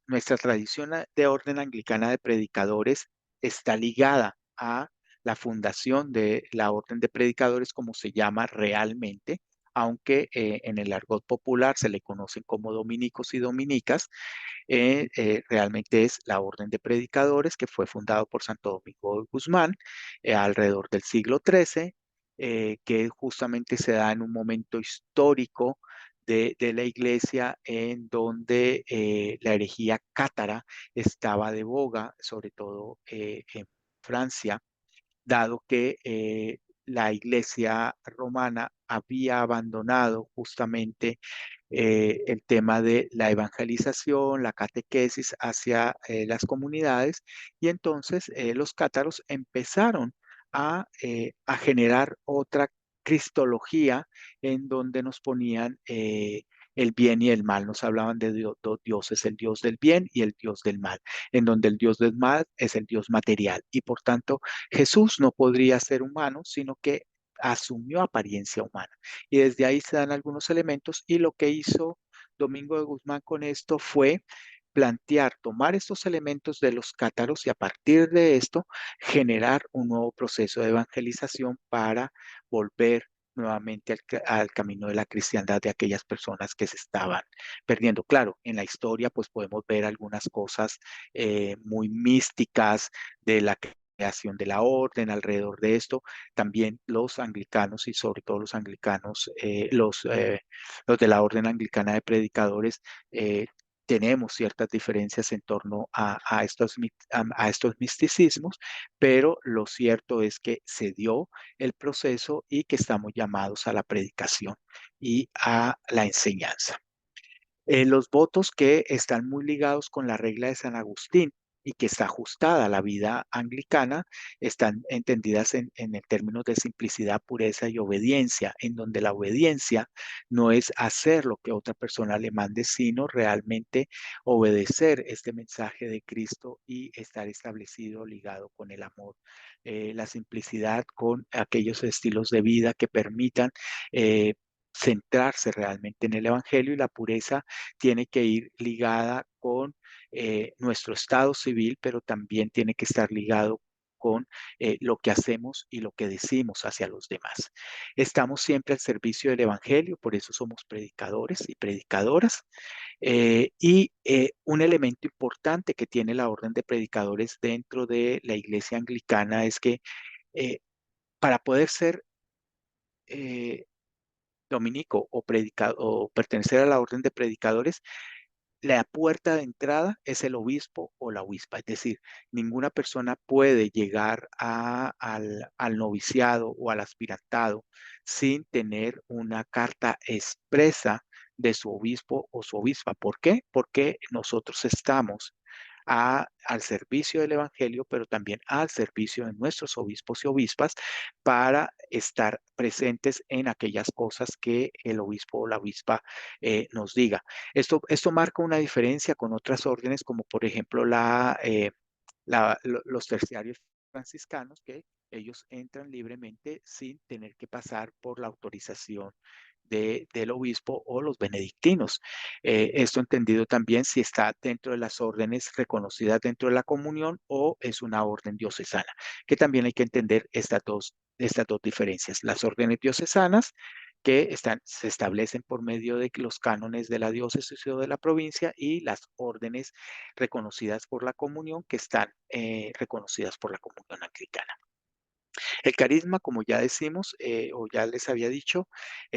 nuestra tradición de orden anglicana de predicadores está ligada a la fundación de la orden de predicadores, como se llama realmente, aunque en el argot popular se le conocen como dominicos y dominicas. Realmente es la orden de predicadores, que fue fundado por Santo Domingo de Guzmán alrededor del siglo XIII, que justamente se da en un momento histórico de la iglesia en donde la herejía cátara estaba de boga, sobre todo en Francia, dado que la iglesia romana había abandonado justamente el tema de la evangelización, la catequesis hacia las comunidades, y entonces los cátaros empezaron a generar otra cristología en donde nos ponían el bien y el mal. Nos hablaban de dos dioses, el dios del bien y el dios del mal, en donde el dios del mal es el dios material, y por tanto Jesús no podría ser humano, sino que asumió apariencia humana. Y desde ahí se dan algunos elementos, y lo que hizo Domingo de Guzmán con esto fue tomar estos elementos de los cátaros y a partir de esto generar un nuevo proceso de evangelización para volver nuevamente al camino de la cristiandad de aquellas personas que se estaban perdiendo. Claro, en la historia pues podemos ver algunas cosas muy místicas de la creación de la orden, alrededor de esto, también los anglicanos y sobre todo los anglicanos, los de la orden anglicana de predicadores, tenemos ciertas diferencias en torno a estos misticismos, pero lo cierto es que se dio el proceso y que estamos llamados a la predicación y a la enseñanza. Los votos que están muy ligados con la regla de San Agustín y que está ajustada a la vida anglicana, están entendidas en el términos de simplicidad, pureza y obediencia, en donde la obediencia no es hacer lo que otra persona le mande, sino realmente obedecer este mensaje de Cristo y estar establecido, ligado con el amor. La simplicidad con aquellos estilos de vida que permitan centrarse realmente en el Evangelio, y la pureza tiene que ir ligada con nuestro estado civil, pero también tiene que estar ligado con lo que hacemos y lo que decimos hacia los demás. Estamos siempre al servicio del Evangelio, por eso somos predicadores y predicadoras. Un elemento importante que tiene la orden de predicadores dentro de la iglesia anglicana es que para poder ser dominico o pertenecer a la orden de predicadores, la puerta de entrada es el obispo o la obispa, es decir, ninguna persona puede llegar al noviciado o al aspirantado sin tener una carta expresa de su obispo o su obispa. ¿Por qué? Porque nosotros estamos al servicio del Evangelio, pero también al servicio de nuestros obispos y obispas para estar presentes en aquellas cosas que el obispo o la obispa nos diga. Esto marca una diferencia con otras órdenes, como por ejemplo los terciarios franciscanos, que ellos entran libremente sin tener que pasar por la autorización del obispo, o los benedictinos. Esto entendido también si está dentro de las órdenes reconocidas dentro de la comunión o es una orden diocesana, que también hay que entender estas dos diferencias. Las órdenes diocesanas que se establecen por medio de los cánones de la diócesis o de la provincia, y las órdenes reconocidas por la comunión que están reconocidas por la comunión anglicana. El carisma, como ya decimos, o ya les había dicho,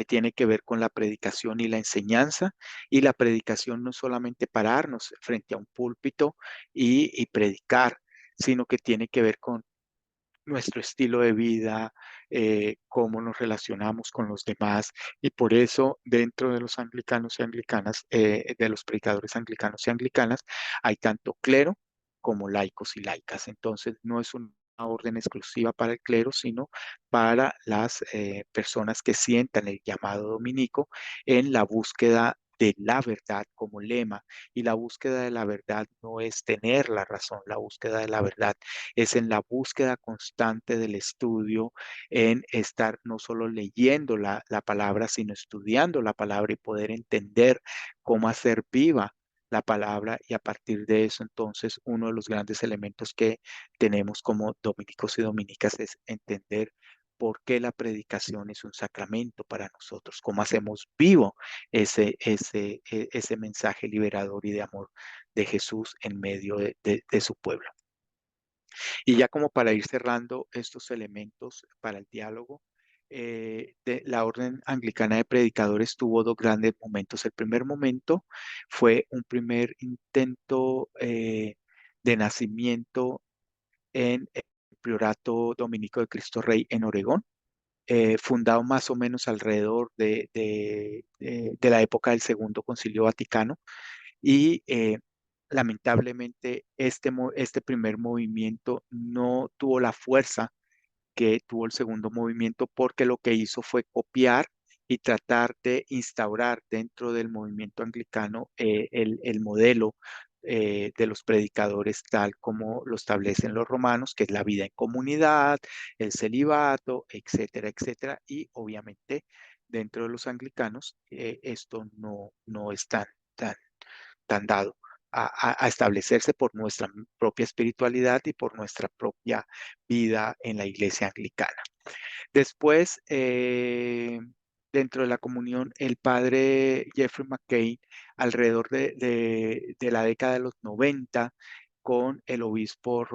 tiene que ver con la predicación y la enseñanza, y la predicación no es solamente pararnos frente a un púlpito y predicar, sino que tiene que ver con nuestro estilo de vida, cómo nos relacionamos con los demás, y por eso dentro de los anglicanos y anglicanas, de los predicadores anglicanos y anglicanas, hay tanto clero como laicos y laicas. Entonces no es una orden exclusiva para el clero, sino para las personas que sientan el llamado dominico en la búsqueda de la verdad como lema. Y la búsqueda de la verdad no es tener la razón, la búsqueda de la verdad es en la búsqueda constante del estudio, en estar no solo leyendo la palabra, sino estudiando la palabra y poder entender cómo hacer viva la palabra. Y a partir de eso, entonces, uno de los grandes elementos que tenemos como dominicos y dominicas es entender por qué la predicación es un sacramento para nosotros, cómo hacemos vivo ese mensaje liberador y de amor de Jesús en medio de su pueblo. Y ya como para ir cerrando estos elementos para el diálogo, la Orden Anglicana de Predicadores tuvo dos grandes momentos. El primer momento fue un primer intento de nacimiento en el Priorato Dominico de Cristo Rey en Oregón, fundado más o menos alrededor de la época del Segundo Concilio Vaticano. Y lamentablemente este primer movimiento no tuvo la fuerza que tuvo el segundo movimiento, porque lo que hizo fue copiar y tratar de instaurar dentro del movimiento anglicano el modelo de los predicadores tal como lo establecen los romanos, que es la vida en comunidad, el celibato, etcétera, etcétera. Y obviamente dentro de los anglicanos esto no es tan dado a establecerse por nuestra propia espiritualidad y por nuestra propia vida en la iglesia anglicana. Después, dentro de la comunión, el padre Jeffrey McCain, alrededor de la década de los 90, con el obispo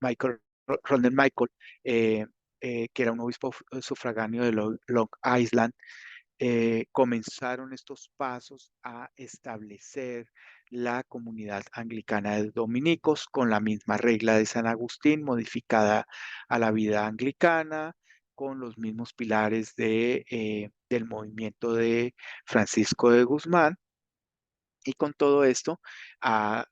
Michael Ronald Michael, que era un obispo sufragáneo de Long Island, comenzaron estos pasos a establecer la comunidad anglicana de dominicos con la misma regla de San Agustín, modificada a la vida anglicana, con los mismos pilares del movimiento de Francisco de Guzmán. Y con todo esto, a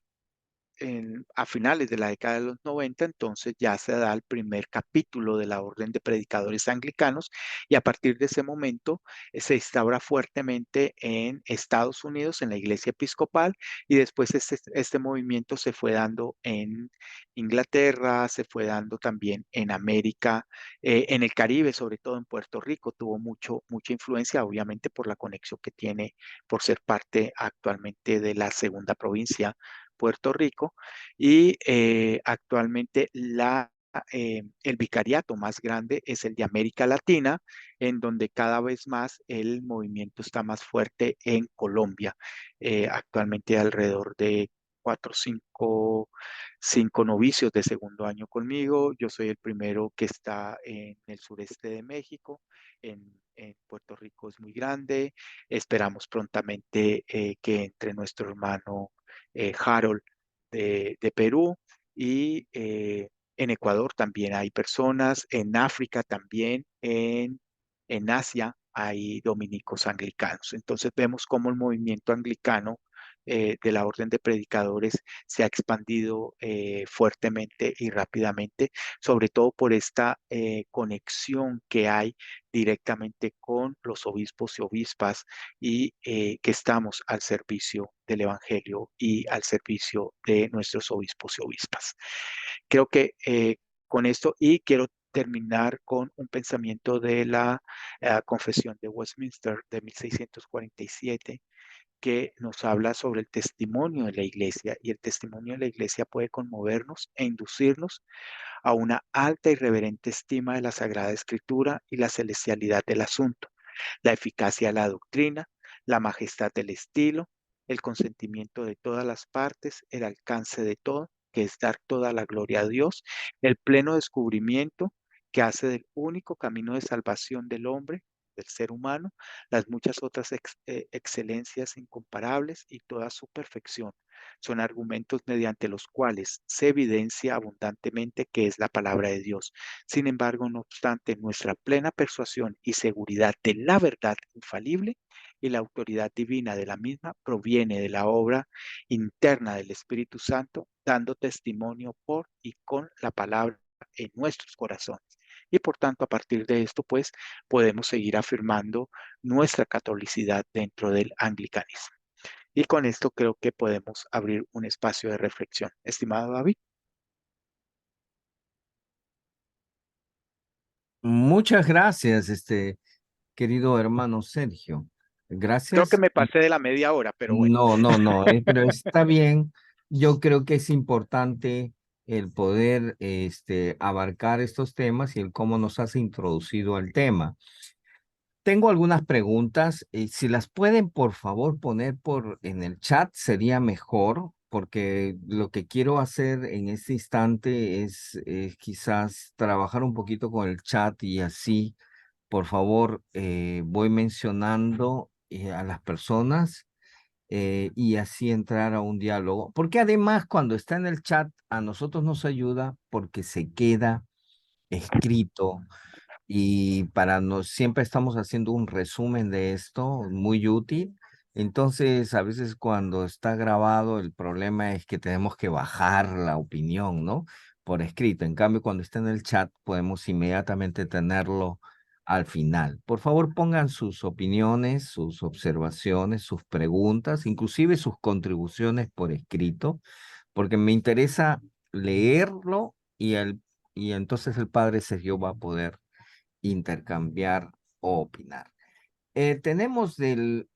a finales de la década de los 90, entonces ya se da el primer capítulo de la Orden de Predicadores Anglicanos y a partir de ese momento se instaura fuertemente en Estados Unidos, en la Iglesia Episcopal, y después este movimiento se fue dando en Inglaterra, se fue dando también en América, en el Caribe, sobre todo en Puerto Rico, tuvo mucha influencia, obviamente por la conexión que tiene por ser parte actualmente de la segunda provincia Puerto Rico y actualmente el vicariato más grande es el de América Latina, en donde cada vez más el movimiento está más fuerte en Colombia. Actualmente alrededor de cuatro o cinco novicios de segundo año conmigo. Yo soy el primero que está en el sureste de México. En Puerto Rico es muy grande. Esperamos prontamente que entre nuestro hermano Harold de Perú y en Ecuador también hay personas, en África también, en Asia hay dominicos anglicanos. Entonces vemos cómo el movimiento anglicano de la Orden de Predicadores se ha expandido fuertemente y rápidamente, sobre todo por esta conexión que hay directamente con los obispos y obispas y que estamos al servicio del Evangelio y al servicio de nuestros obispos y obispas. Creo que con esto, y quiero terminar con un pensamiento de la Confesión de Westminster de 1647, que nos habla sobre el testimonio de la iglesia, y el testimonio de la iglesia puede conmovernos e inducirnos a una alta y reverente estima de la Sagrada Escritura y la celestialidad del asunto, la eficacia de la doctrina, la majestad del estilo, el consentimiento de todas las partes, el alcance de todo, que es dar toda la gloria a Dios, el pleno descubrimiento que hace del único camino de salvación del hombre, del ser humano, las muchas otras excelencias incomparables y toda su perfección. Son argumentos mediante los cuales se evidencia abundantemente que es la palabra de Dios. Sin embargo, no obstante, nuestra plena persuasión y seguridad de la verdad infalible y la autoridad divina de la misma proviene de la obra interna del Espíritu Santo, dando testimonio por y con la palabra en nuestros corazones. Y por tanto, a partir de esto, pues, podemos seguir afirmando nuestra catolicidad dentro del anglicanismo. Y con esto creo que podemos abrir un espacio de reflexión. Estimado David. Muchas gracias, querido hermano Sergio. Creo que Gracias. me pasé de la media hora, pero bueno. No, no, no, pero está bien. Yo creo que es importante el poder abarcar estos temas y el cómo nos has introducido al tema. Tengo algunas preguntas. Si las pueden, por favor, poner en el chat, sería mejor, porque lo que quiero hacer en este instante es quizás trabajar un poquito con el chat y así, por favor, voy mencionando a las personas y así entrar a un diálogo. Porque además, cuando está en el chat, a nosotros nos ayuda porque se queda escrito y siempre estamos haciendo un resumen de esto, muy útil. Entonces, a veces cuando está grabado, el problema es que tenemos que bajar la opinión, ¿no? Por escrito. En cambio, cuando está en el chat, podemos inmediatamente tenerlo al final. Por favor, pongan sus opiniones, sus observaciones, sus preguntas, inclusive sus contribuciones por escrito, porque me interesa leerlo y entonces el padre Sergio va a poder intercambiar o opinar. Tenemos del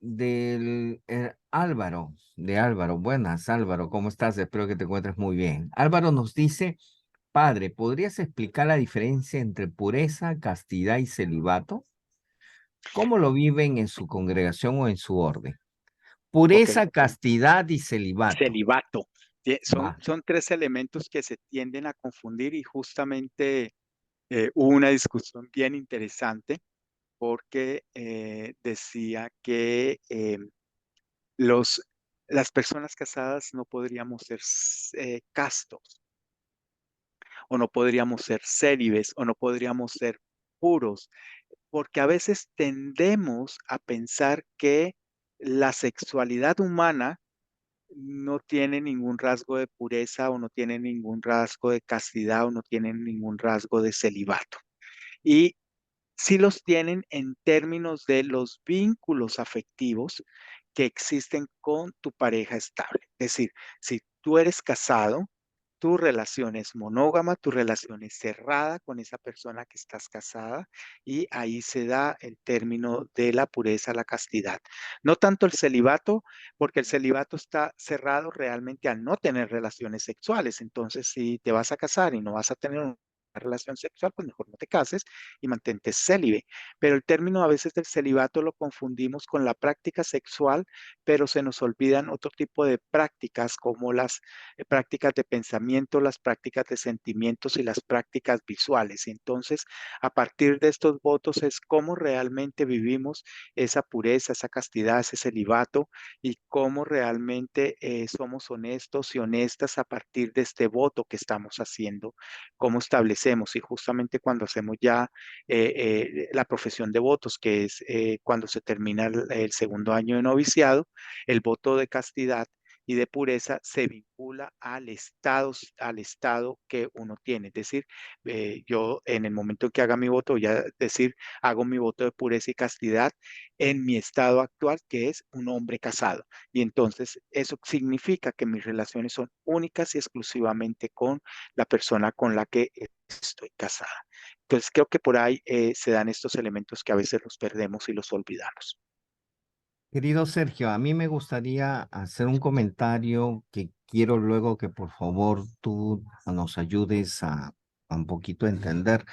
Álvaro, de Álvaro. Buenas, Álvaro, ¿cómo estás? Espero que te encuentres muy bien. Álvaro nos dice, padre, ¿podrías explicar la diferencia entre pureza, castidad y celibato? ¿Cómo lo viven en su congregación o en su orden? Ok, Pureza, castidad y celibato. celibato. Son, Va. son tres elementos que se tienden a confundir y justamente hubo una discusión bien interesante porque decía que los, las personas casadas no podríamos ser castos, o no podríamos ser célibes, o no podríamos ser puros, porque a veces tendemos a pensar que la sexualidad humana no tiene ningún rasgo de pureza o no tiene ningún rasgo de castidad o no tiene ningún rasgo de celibato. Y sí los tienen en términos de los vínculos afectivos que existen con tu pareja estable. Es decir, si tú eres casado, tu relación es monógama, tu relación es cerrada con esa persona que estás casada y ahí se da el término de la pureza, la castidad. No tanto el celibato, porque el celibato está cerrado realmente al no tener relaciones sexuales. Entonces, si te vas a casar y no vas a tener una relación sexual, pues mejor no te cases y mantente célibe. Pero el término a veces del celibato lo confundimos con la práctica sexual, pero se nos olvidan otro tipo de prácticas como las prácticas de pensamiento, las prácticas de sentimientos y las prácticas visuales. Y entonces, a partir de estos votos es cómo realmente vivimos esa pureza, esa castidad, ese celibato y cómo realmente somos honestos y honestas a partir de este voto que estamos haciendo, cómo establecemos. Y justamente cuando hacemos ya la profesión de votos, que es cuando se termina el segundo año de noviciado, el voto de castidad y de pureza se vincula al estado que uno tiene. Es decir, yo en el momento en que haga mi voto, voy a decir, hago mi voto de pureza y castidad en mi estado actual, que es un hombre casado. Y entonces eso significa que mis relaciones son únicas y exclusivamente con la persona con la que estoy casada. Entonces creo que por ahí se dan estos elementos que a veces los perdemos y los olvidamos. Querido Sergio, a mí me gustaría hacer un comentario que quiero luego que por favor tú nos ayudes a un poquito a entender.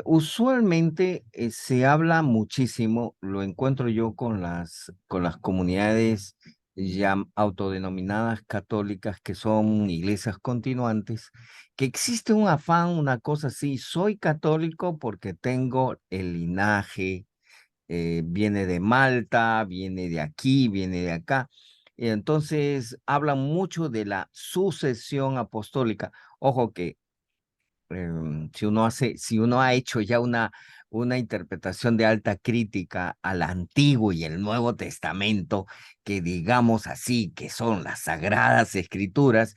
Usualmente se habla muchísimo, lo encuentro yo con las comunidades ya autodenominadas católicas que son iglesias continuantes, que existe un afán, una cosa así, soy católico porque tengo el linaje, viene de Malta, viene de aquí, viene de acá. Entonces hablan mucho de la sucesión apostólica. Ojo que si uno ha hecho ya una interpretación de alta crítica al Antiguo y el Nuevo Testamento, que digamos así, que son las Sagradas Escrituras,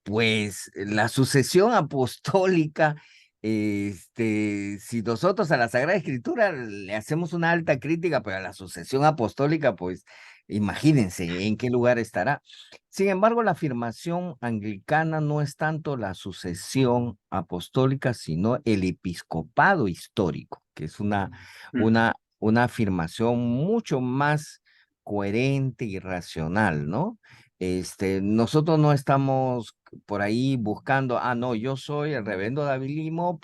pues la sucesión apostólica, si nosotros a la Sagrada Escritura le hacemos una alta crítica, pero a la sucesión apostólica, pues imagínense en qué lugar estará. Sin embargo, la afirmación anglicana no es tanto la sucesión apostólica, sino el episcopado histórico, que es Mm. una afirmación mucho más coherente y racional, ¿no? Nosotros no estamos por ahí buscando, no, yo soy el reverendo David Limo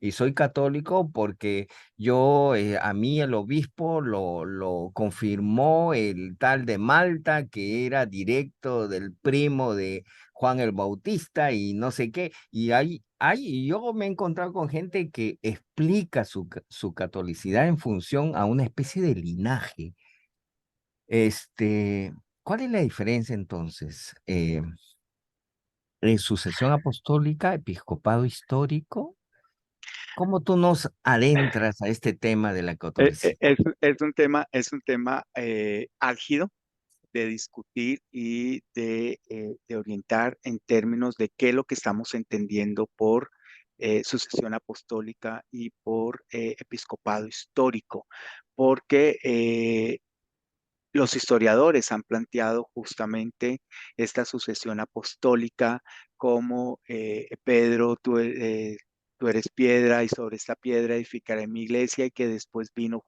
y soy católico porque a mí el obispo lo confirmó el tal de Malta, que era directo del primo de Juan el Bautista y no sé qué. Y yo me he encontrado con gente que explica su catolicidad en función a una especie de linaje. Este, ¿Cuál es la diferencia entonces? Sucesión apostólica, episcopado histórico. ¿Cómo tú nos adentras a este tema de la catolicidad? Es un tema álgido de discutir y de orientar en términos de qué es lo que estamos entendiendo por sucesión apostólica y por episcopado histórico, porque los historiadores han planteado justamente esta sucesión apostólica como Pedro, tú eres piedra y sobre esta piedra edificaré mi iglesia y que después vino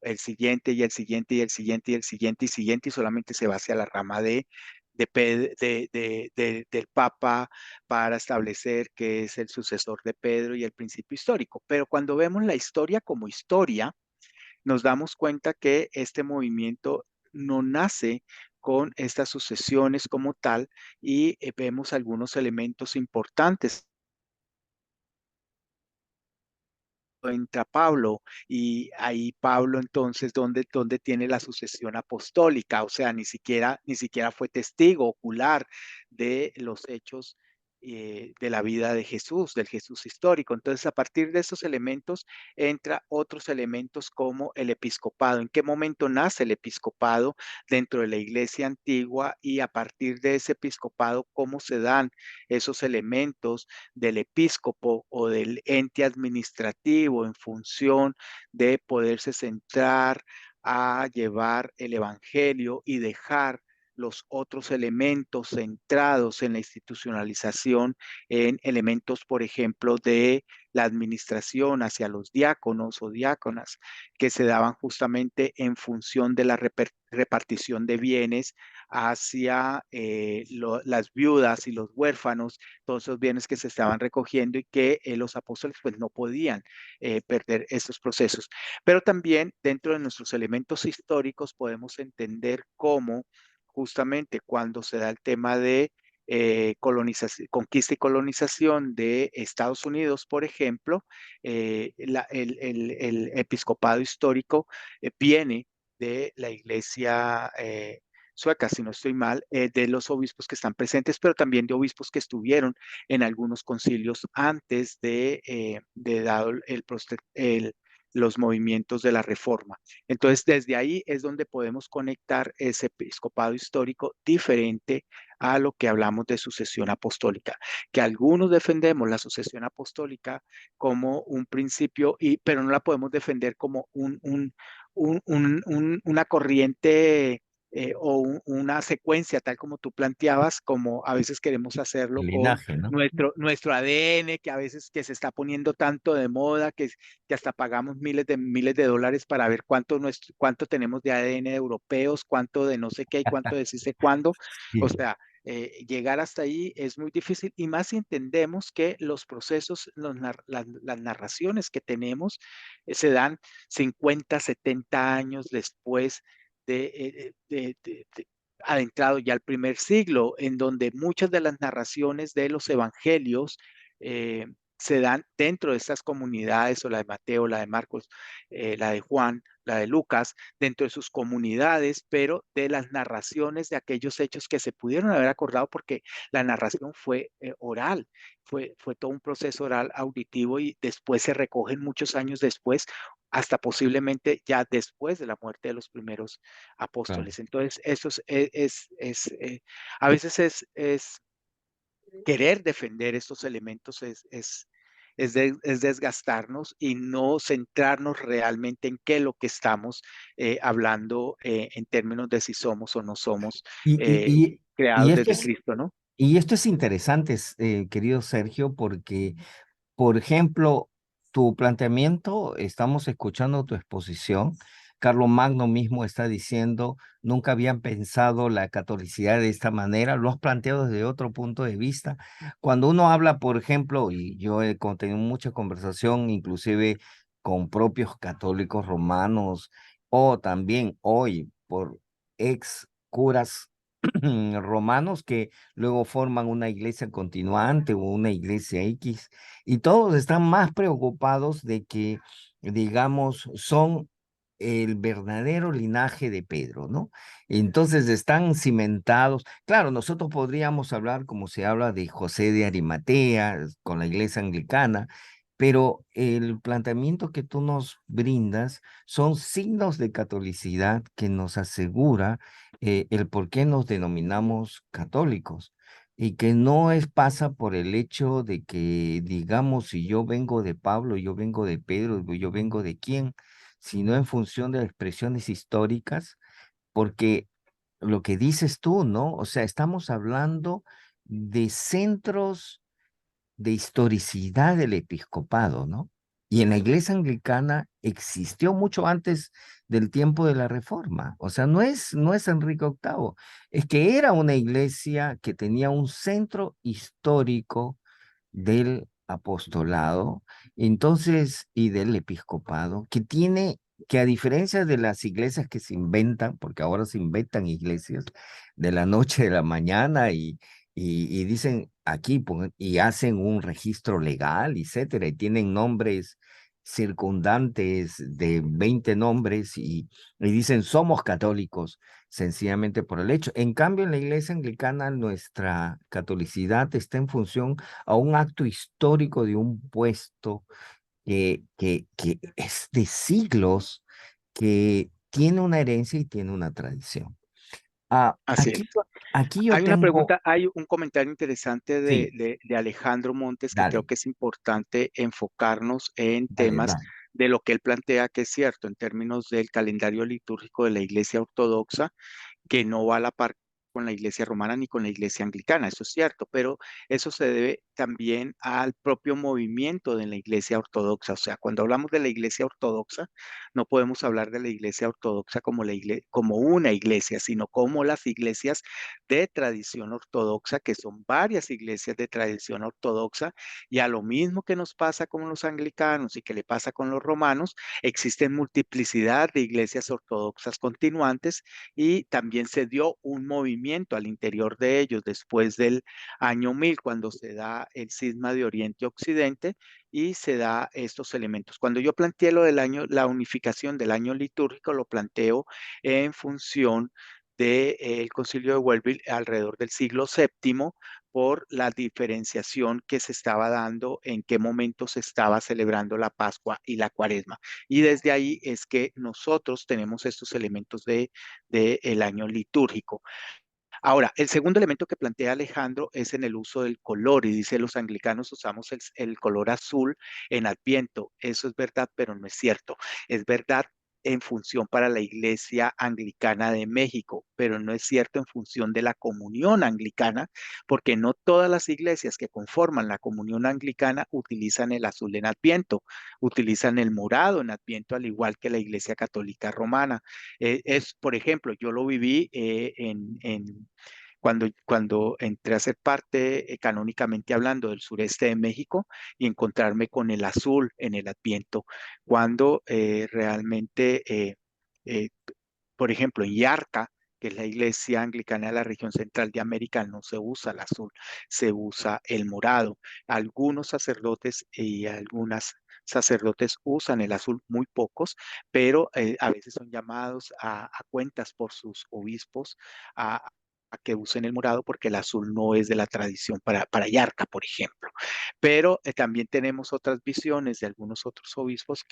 el siguiente y el siguiente y el siguiente y el siguiente y siguiente y solamente se va hacia la rama del Papa para establecer que es el sucesor de Pedro y el principio histórico. Pero cuando vemos la historia como historia, nos damos cuenta que este movimiento no nace con estas sucesiones como tal y vemos algunos elementos importantes. Entra Pablo y ahí Pablo entonces ¿dónde tiene la sucesión apostólica? O sea, ni siquiera fue testigo ocular de los hechos de la vida de Jesús, del Jesús histórico. Entonces, a partir de esos elementos entra otros elementos como el episcopado. ¿En qué momento nace el episcopado dentro de la iglesia antigua? Y a partir de ese episcopado, ¿cómo se dan esos elementos del episcopo o del ente administrativo en función de poderse centrar a llevar el evangelio y dejar los otros elementos centrados en la institucionalización, en elementos, por ejemplo, de la administración hacia los diáconos o diáconas, que se daban justamente en función de la repartición de bienes hacia las viudas y los huérfanos, todos esos bienes que se estaban recogiendo y que los apóstoles pues no podían perder estos procesos. Pero también dentro de nuestros elementos históricos podemos entender cómo justamente cuando se da el tema de conquista y colonización de Estados Unidos, por ejemplo, el episcopado histórico viene de la iglesia sueca, si no estoy mal, de los obispos que están presentes, pero también de obispos que estuvieron en algunos concilios antes de dado los movimientos de la Reforma. Entonces, desde ahí es donde podemos conectar ese episcopado histórico diferente a lo que hablamos de sucesión apostólica, que algunos defendemos la sucesión apostólica como un principio, pero no la podemos defender como una corriente una secuencia, tal como tú planteabas, como a veces queremos hacerlo El con linaje, ¿no? nuestro ADN, que a veces que se está poniendo tanto de moda, que hasta pagamos miles de dólares para ver cuánto tenemos de ADN europeos, cuánto de no sé qué y cuánto de sí sé cuándo. O Sí, sea, llegar hasta ahí es muy difícil y más si entendemos que los procesos, las narraciones que tenemos se dan 50, 70 años después de adentrado ya al primer siglo, en donde muchas de las narraciones de los evangelios eh, se dan dentro de estas comunidades, o la de Mateo, la de Marcos, la de Juan, la de Lucas, dentro de sus comunidades, pero de las narraciones de aquellos hechos que se pudieron haber acordado, porque la narración fue oral, fue todo un proceso oral auditivo y después se recogen muchos años después, hasta posiblemente ya después de la muerte de los primeros claro. apóstoles. Entonces, eso a veces es querer defender estos elementos, es desgastarnos y no centrarnos realmente en qué es lo que estamos hablando en términos de si somos o no somos Y, y, eh, y, y creados esto desde es, Cristo, ¿no? y esto es interesante, querido Sergio, porque por ejemplo, tu planteamiento, estamos escuchando tu exposición. Carlos Magno mismo está diciendo, nunca habían pensado la catolicidad de esta manera, lo has planteado desde otro punto de vista. Cuando uno habla, por ejemplo, y yo he tenido mucha conversación, inclusive con propios católicos romanos, o también hoy por ex curas romanos que luego forman una iglesia continuante o una iglesia X, y todos están más preocupados de que, digamos, son el verdadero linaje de Pedro, ¿no? Entonces están cimentados. Claro, nosotros podríamos hablar como se habla de José de Arimatea con la iglesia anglicana, pero el planteamiento que tú nos brindas son signos de catolicidad que nos asegura el por qué nos denominamos católicos y que no es pasa por el hecho de que digamos si yo vengo de Pablo, yo vengo de Pedro, yo vengo de quién, sino en función de las expresiones históricas, porque lo que dices tú, ¿no? O sea, estamos hablando de centros de historicidad del episcopado, ¿no? Y en la iglesia anglicana existió mucho antes del tiempo de la Reforma. O sea, no es Enrique VIII, es que era una iglesia que tenía un centro histórico del apostolado, entonces, y del episcopado, que tiene que a diferencia de las iglesias que se inventan, porque ahora se inventan iglesias de la noche a la mañana y dicen aquí y hacen un registro legal, etcétera, y tienen nombres circundantes de 20 nombres y dicen somos católicos sencillamente por el hecho. En cambio, en la iglesia anglicana nuestra catolicidad está en función a un acto histórico de un puesto que es de siglos, que tiene una herencia y tiene una tradición. Ah, Así es. aquí yo Hay una tengo, pregunta, hay un comentario interesante sí, de Alejandro Montes que creo dale, que es importante enfocarnos en dale, temas dale. de lo que él plantea, que es cierto, en términos del calendario litúrgico de la Iglesia Ortodoxa, que no va a la par con la iglesia romana ni con la iglesia anglicana, eso es cierto, pero eso se debe también al propio movimiento de la iglesia ortodoxa. O sea, cuando hablamos de la iglesia ortodoxa, no podemos hablar de la iglesia ortodoxa como, como una iglesia, sino como las iglesias de tradición ortodoxa, que son varias iglesias de tradición ortodoxa, y a lo mismo que nos pasa con los anglicanos y que le pasa con los romanos, existen multiplicidad de iglesias ortodoxas continuantes y también se dio un movimiento al interior de ellos después del año 1000, cuando se da el cisma de Oriente a Occidente y se da estos elementos. Cuando yo planteé lo del año, la unificación del año litúrgico, lo planteo en función del Concilio de Wellville alrededor del siglo VII por la diferenciación que se estaba dando en qué momento se estaba celebrando la Pascua y la Cuaresma. Y desde ahí es que nosotros tenemos estos elementos del año litúrgico. Ahora, el segundo elemento que plantea Alejandro es en el uso del color y dice los anglicanos usamos el color azul en Adviento. Eso es verdad, pero no es cierto. Es verdad en función para la Iglesia Anglicana de México, pero no es cierto en función de la comunión anglicana, porque no todas las iglesias que conforman la comunión anglicana utilizan el azul en Adviento, utilizan el morado en Adviento, al igual que la Iglesia Católica Romana. Por ejemplo, yo lo viví cuando entré a ser parte, canónicamente hablando, del sureste de México y encontrarme con el azul en el Adviento, cuando realmente, eh, por ejemplo, en Yarca, que es la iglesia anglicana de la región central de América, no se usa el azul, se usa el morado. Algunos sacerdotes y algunas sacerdotes usan el azul, muy pocos, pero a veces son llamados a cuentas por sus obispos a que usen el morado porque el azul no es de la tradición para Yarca, por ejemplo. Pero también tenemos otras visiones de algunos otros obispos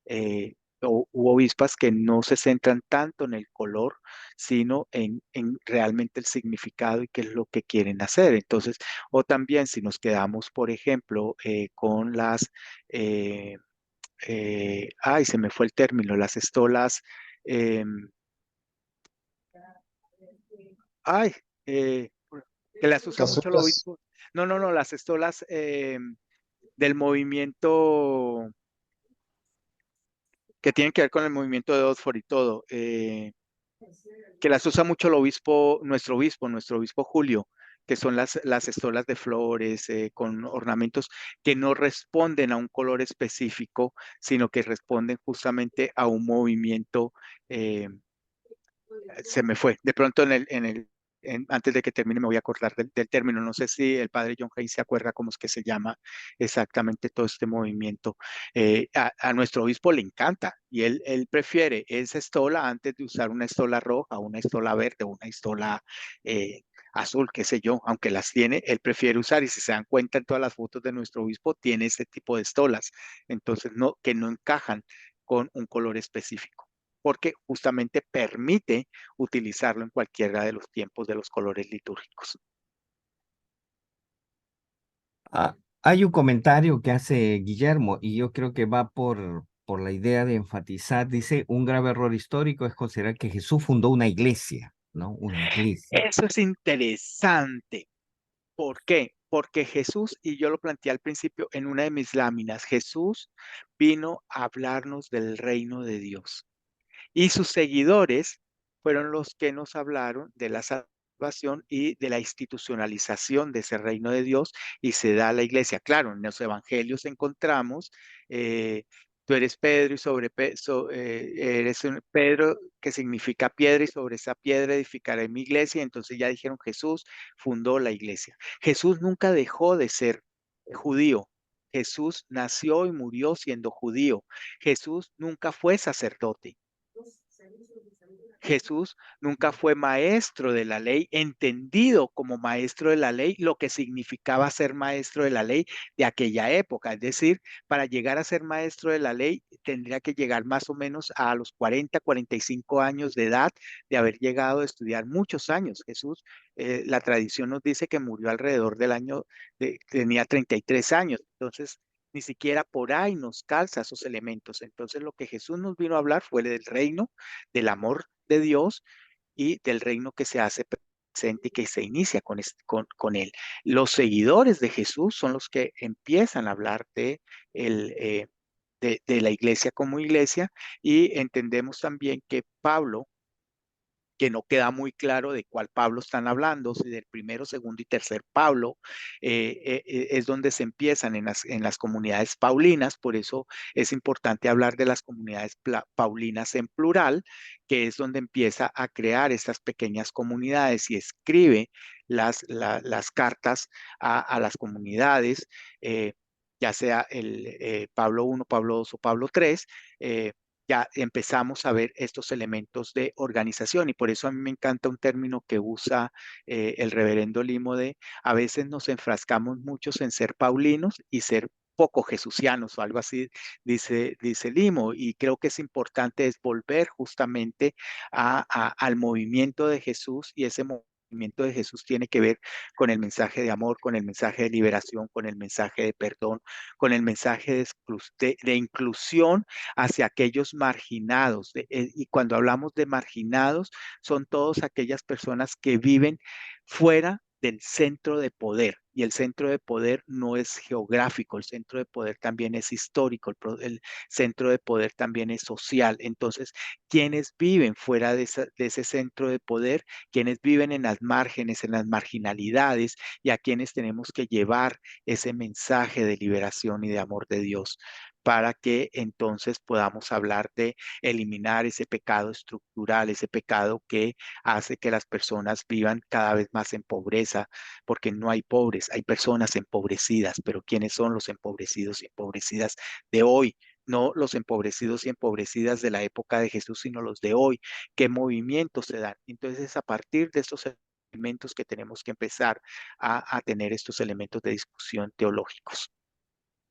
eh, u obispas que no se centran tanto en el color, sino en realmente el significado y qué es lo que quieren hacer. Entonces, o también si nos quedamos, por ejemplo, con eh, ay, se me fue el término, las estolas, eh, ay, eh, que las usa mucho el Casutas, obispo. No, no, no, las estolas del movimiento que tienen que ver con el movimiento de Oxford y todo, que las usa mucho el obispo, nuestro obispo Julio, que son las estolas de flores con ornamentos que no responden a un color específico, sino que responden justamente a un movimiento eh, se me fue. De pronto antes de que termine me voy a acordar del término. No sé si el padre John Hay se acuerda cómo es que se llama exactamente todo este movimiento. A nuestro obispo le encanta y él prefiere esa estola antes de usar una estola roja, una estola verde, una estola azul, qué sé yo, aunque las tiene, él prefiere usar y si se dan cuenta en todas las fotos de nuestro obispo tiene ese tipo de estolas. Entonces, no, que no encajan con un color específico porque justamente permite utilizarlo en cualquiera de los tiempos de los colores litúrgicos. Ah, hay un comentario que hace Guillermo y yo creo que va por la idea de enfatizar, dice, un grave error histórico es considerar que Jesús fundó una iglesia, ¿no? Una iglesia. Eso es interesante. ¿Por qué? Porque Jesús, y yo lo planteé al principio en una de mis láminas, Jesús vino a hablarnos del reino de Dios. Y sus seguidores fueron los que nos hablaron de la salvación y de la institucionalización de ese reino de Dios y se da a la iglesia. Claro, en los evangelios encontramos tú eres Pedro y eres un Pedro que significa piedra y sobre esa piedra edificaré mi iglesia. Entonces ya dijeron, Jesús fundó la iglesia. Jesús nunca dejó de ser judío. Jesús nació y murió siendo judío. Jesús nunca fue sacerdote. Jesús nunca fue maestro de la ley, entendido como maestro de la ley, lo que significaba ser maestro de la ley de aquella época. Es decir, para llegar a ser maestro de la ley, tendría que llegar más o menos a los 40, 45 años de edad, de haber llegado a estudiar muchos años. Jesús, la tradición nos dice que murió alrededor del año, tenía 33 años. Entonces, ni siquiera por ahí nos calza esos elementos. Entonces, lo que Jesús nos vino a hablar fue del reino, del amor de Dios y del reino que se hace presente y que se inicia con él. Los seguidores de Jesús son los que empiezan a hablar de la iglesia como iglesia, y entendemos también que Pablo, que no queda muy claro de cuál Pablo están hablando, si del primero, segundo y tercer Pablo, es donde se empiezan en las comunidades paulinas. Por eso es importante hablar de las comunidades paulinas en plural, que es donde empieza a crear estas pequeñas comunidades y escribe las cartas a las comunidades, ya sea Pablo 1, Pablo 2 o Pablo 3. Ya empezamos a ver estos elementos de organización, y por eso a mí me encanta un término que usa el reverendo Limo de: a veces nos enfrascamos muchos en ser paulinos y ser poco jesucianos, o algo así, dice Limo, y creo que es importante es volver justamente al movimiento de Jesús, y ese movimiento de Jesús tiene que ver con el mensaje de amor, con el mensaje de liberación, con el mensaje de perdón, con el mensaje de inclusión hacia aquellos marginados. Y cuando hablamos de marginados, son todas aquellas personas que viven fuera del centro de poder. Y el centro de poder no es geográfico, el centro de poder también es histórico, el centro de poder también es social. Entonces, quienes viven fuera de ese centro de poder, quienes viven en las márgenes, en las marginalidades, y a quienes tenemos que llevar ese mensaje de liberación y de amor de Dios, para que entonces podamos hablar de eliminar ese pecado estructural, ese pecado que hace que las personas vivan cada vez más en pobreza, porque no hay pobres, hay personas empobrecidas. Pero ¿quiénes son los empobrecidos y empobrecidas de hoy? No los empobrecidos y empobrecidas de la época de Jesús, sino los de hoy. ¿Qué movimientos se dan? Entonces, es a partir de estos elementos que tenemos que empezar a tener estos elementos de discusión teológicos.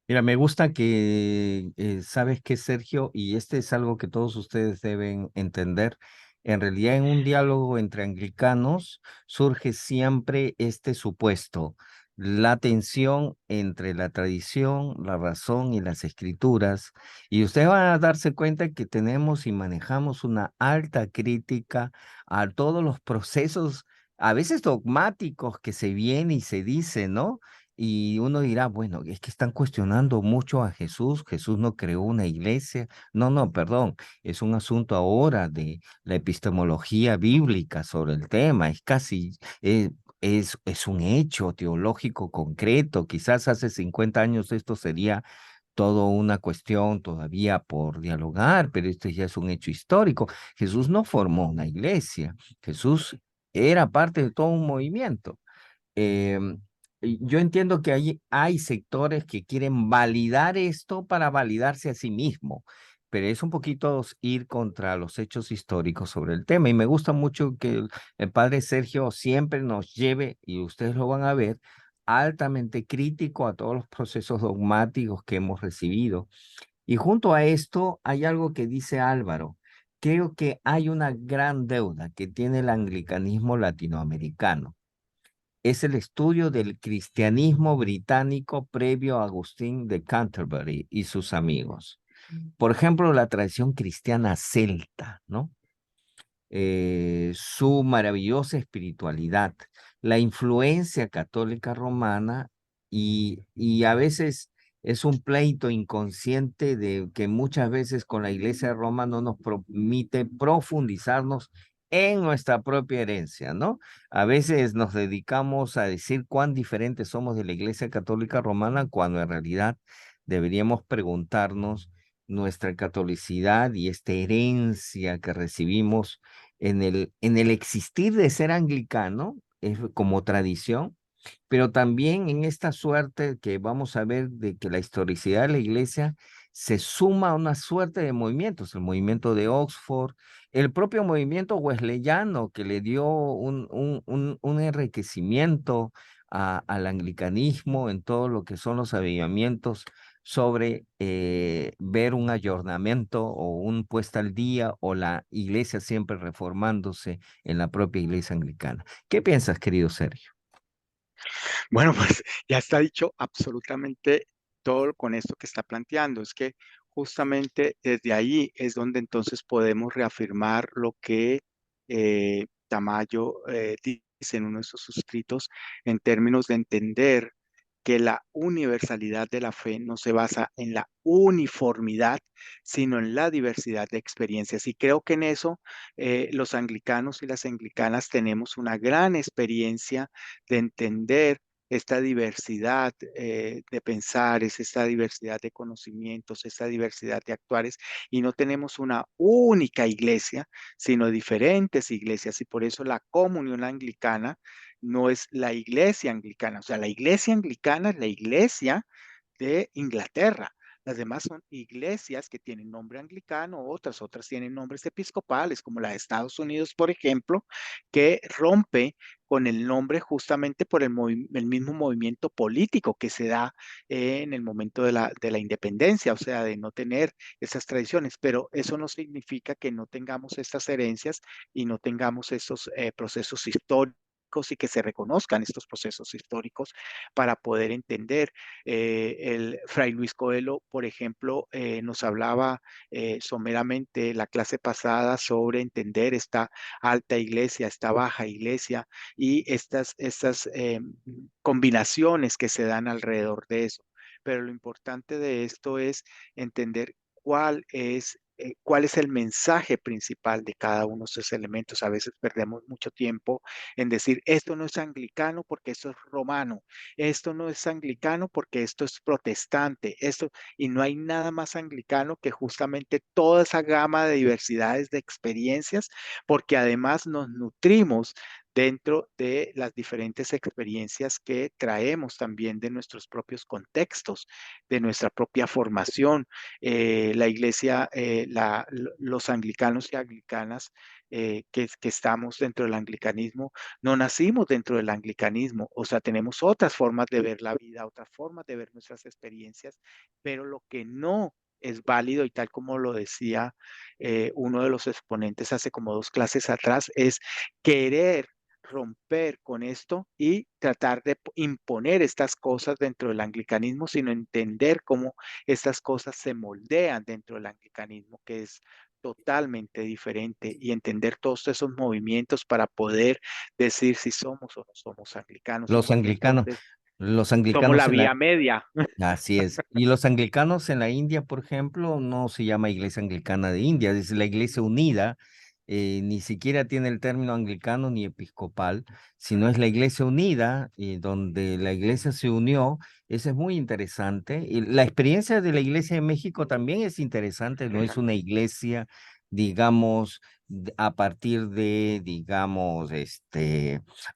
Mira, me gusta que, sabes que Sergio, y este es algo que todos ustedes deben entender, en realidad en un diálogo entre anglicanos surge siempre este supuesto, la tensión entre la tradición, la razón y las escrituras, y ustedes van a darse cuenta que tenemos y manejamos una alta crítica a todos los procesos, a veces dogmáticos que se vienen y se dicen, ¿no? Y uno dirá, bueno, es que están cuestionando mucho a Jesús. Jesús no creó una iglesia. No, no, perdón. Es un asunto ahora de la epistemología bíblica sobre el tema. Es casi, es un hecho teológico concreto. Quizás hace 50 años esto sería todo una cuestión todavía por dialogar, pero esto ya es un hecho histórico. Jesús no formó una iglesia. Jesús era parte de todo un movimiento. Y yo entiendo que hay sectores que quieren validar esto para validarse a sí mismo, pero es un poquito ir contra los hechos históricos sobre el tema. Y me gusta mucho que el padre Sergio siempre nos lleve, y ustedes lo van a ver, altamente crítico a todos los procesos dogmáticos que hemos recibido. Y junto a esto hay algo que dice Álvaro. Creo que hay una gran deuda que tiene el anglicanismo latinoamericano. Es el estudio del cristianismo británico previo a Agustín de Canterbury y sus amigos. Por ejemplo, la tradición cristiana celta, ¿no? Su maravillosa espiritualidad, la influencia católica romana, y a veces es un pleito inconsciente de que muchas veces con la Iglesia de Roma no nos permite profundizarnos en nuestra propia herencia, ¿no? A veces nos dedicamos a decir cuán diferentes somos de la Iglesia Católica Romana, cuando en realidad deberíamos preguntarnos nuestra catolicidad y esta herencia que recibimos en el existir de ser anglicano, es como tradición, pero también en esta suerte que vamos a ver de que la historicidad de la iglesia se suma a una suerte de movimientos, el movimiento de Oxford, el propio movimiento wesleyano que le dio un enriquecimiento al anglicanismo en todo lo que son los avivamientos sobre ver un ayornamiento o un puesta al día o la iglesia siempre reformándose en la propia iglesia anglicana. ¿Qué piensas, querido Sergio? Bueno, pues ya está dicho absolutamente todo con esto que está planteando. Es que justamente desde ahí es donde entonces podemos reafirmar lo que Tamayo dice en uno de sus suscritos en términos de entender que la universalidad de la fe no se basa en la uniformidad, sino en la diversidad de experiencias. Y creo que en eso los anglicanos y las anglicanas tenemos una gran experiencia de entender esta diversidad de pensares, esta diversidad de conocimientos, esta diversidad de actuares, y no tenemos una única iglesia, sino diferentes iglesias, y por eso la comunión anglicana no es la iglesia anglicana, o sea, la iglesia anglicana es la iglesia de Inglaterra. Las demás son iglesias que tienen nombre anglicano, otras tienen nombres episcopales, como la de Estados Unidos, por ejemplo, que rompe con el nombre justamente por el mismo movimiento político que se da en el momento de la independencia, o sea, de no tener esas tradiciones, pero eso no significa que no tengamos estas herencias y no tengamos estos procesos históricos y que se reconozcan estos procesos históricos para poder entender el Fray Luis Coelho, por ejemplo, nos hablaba someramente la clase pasada sobre entender esta alta iglesia, esta baja iglesia y estas combinaciones que se dan alrededor de eso. Pero lo importante de esto es entender cuál es el mensaje principal de cada uno de esos elementos. A veces perdemos mucho tiempo en decir, esto no es anglicano porque esto es romano, esto no es anglicano porque esto es protestante, y no hay nada más anglicano que justamente toda esa gama de diversidades de experiencias, porque además nos nutrimos dentro de las diferentes experiencias que traemos también de nuestros propios contextos, de nuestra propia formación. La iglesia, los anglicanos y anglicanas que estamos dentro del anglicanismo, no nacimos dentro del anglicanismo, o sea, tenemos otras formas de ver la vida, otras formas de ver nuestras experiencias, pero lo que no es válido, y tal como lo decía uno de los exponentes hace como 2 clases atrás, es querer romper con esto y tratar de imponer estas cosas dentro del anglicanismo, sino entender cómo estas cosas se moldean dentro del anglicanismo, que es totalmente diferente, y entender todos esos movimientos para poder decir si somos o no somos anglicanos, y Los porque anglicanos, entonces los somos anglicanos la en vía la, media. así es. Y los anglicanos en la India, por ejemplo, no se llama Iglesia Anglicana de India, es la Iglesia Unida, ni siquiera tiene el término anglicano ni episcopal, sino es la Iglesia Unida, donde la Iglesia se unió. Eso es muy interesante. Y la experiencia de la Iglesia de México también es interesante, no es una iglesia, digamos, a partir de, digamos,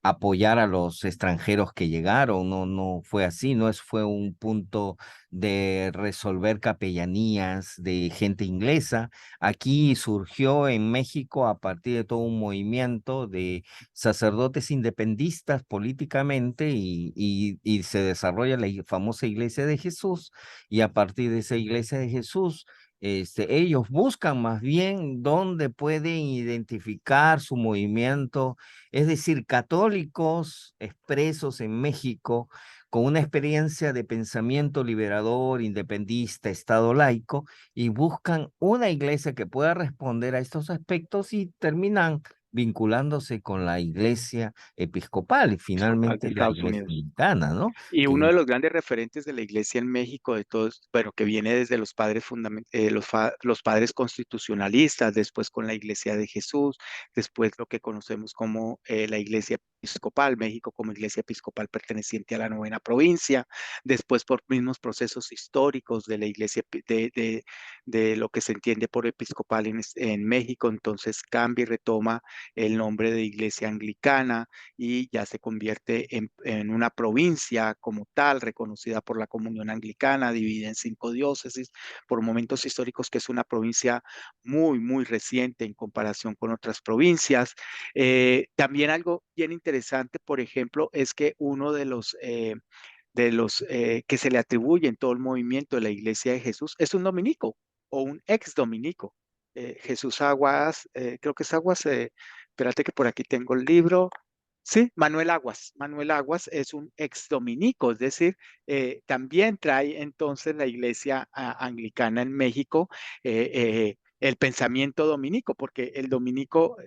apoyar a los extranjeros que llegaron, no, no fue así, no es, fue un punto de resolver capellanías de gente inglesa. Aquí surgió en México a partir de todo un movimiento de sacerdotes independistas políticamente y se desarrolla la famosa Iglesia de Jesús y a partir de esa Iglesia de Jesús ellos buscan más bien dónde pueden identificar su movimiento, es decir, católicos expresos en México con una experiencia de pensamiento liberador, independista, Estado laico, y buscan una iglesia que pueda responder a estos aspectos y terminan vinculándose con la iglesia episcopal y Episcopal de finalmente la Estados iglesia Unidos. anglicana, ¿no? Y uno Que de los grandes referentes de la iglesia en México, de todos, pero que viene desde los padres los padres constitucionalistas, después con la Iglesia de Jesús, después lo que conocemos como la Iglesia Episcopal, México como Iglesia Episcopal perteneciente a la novena provincia, después por mismos procesos históricos de la Iglesia de lo que se entiende por episcopal en México, entonces cambia y retoma el nombre de Iglesia Anglicana y ya se convierte en una provincia como tal, reconocida por la Comunión Anglicana, dividida en 5 diócesis, por momentos históricos que es una provincia muy, muy reciente en comparación con otras provincias. También algo bien interesante, por ejemplo, es que uno de los que se le atribuye en todo el movimiento de la Iglesia de Jesús es un dominico o un ex dominico. Jesús Aguas, creo que es Aguas, espérate que por aquí tengo el libro. Sí, Manuel Aguas. Manuel Aguas es un ex dominico, es decir, también trae entonces la iglesia anglicana en México el pensamiento dominico, porque el dominico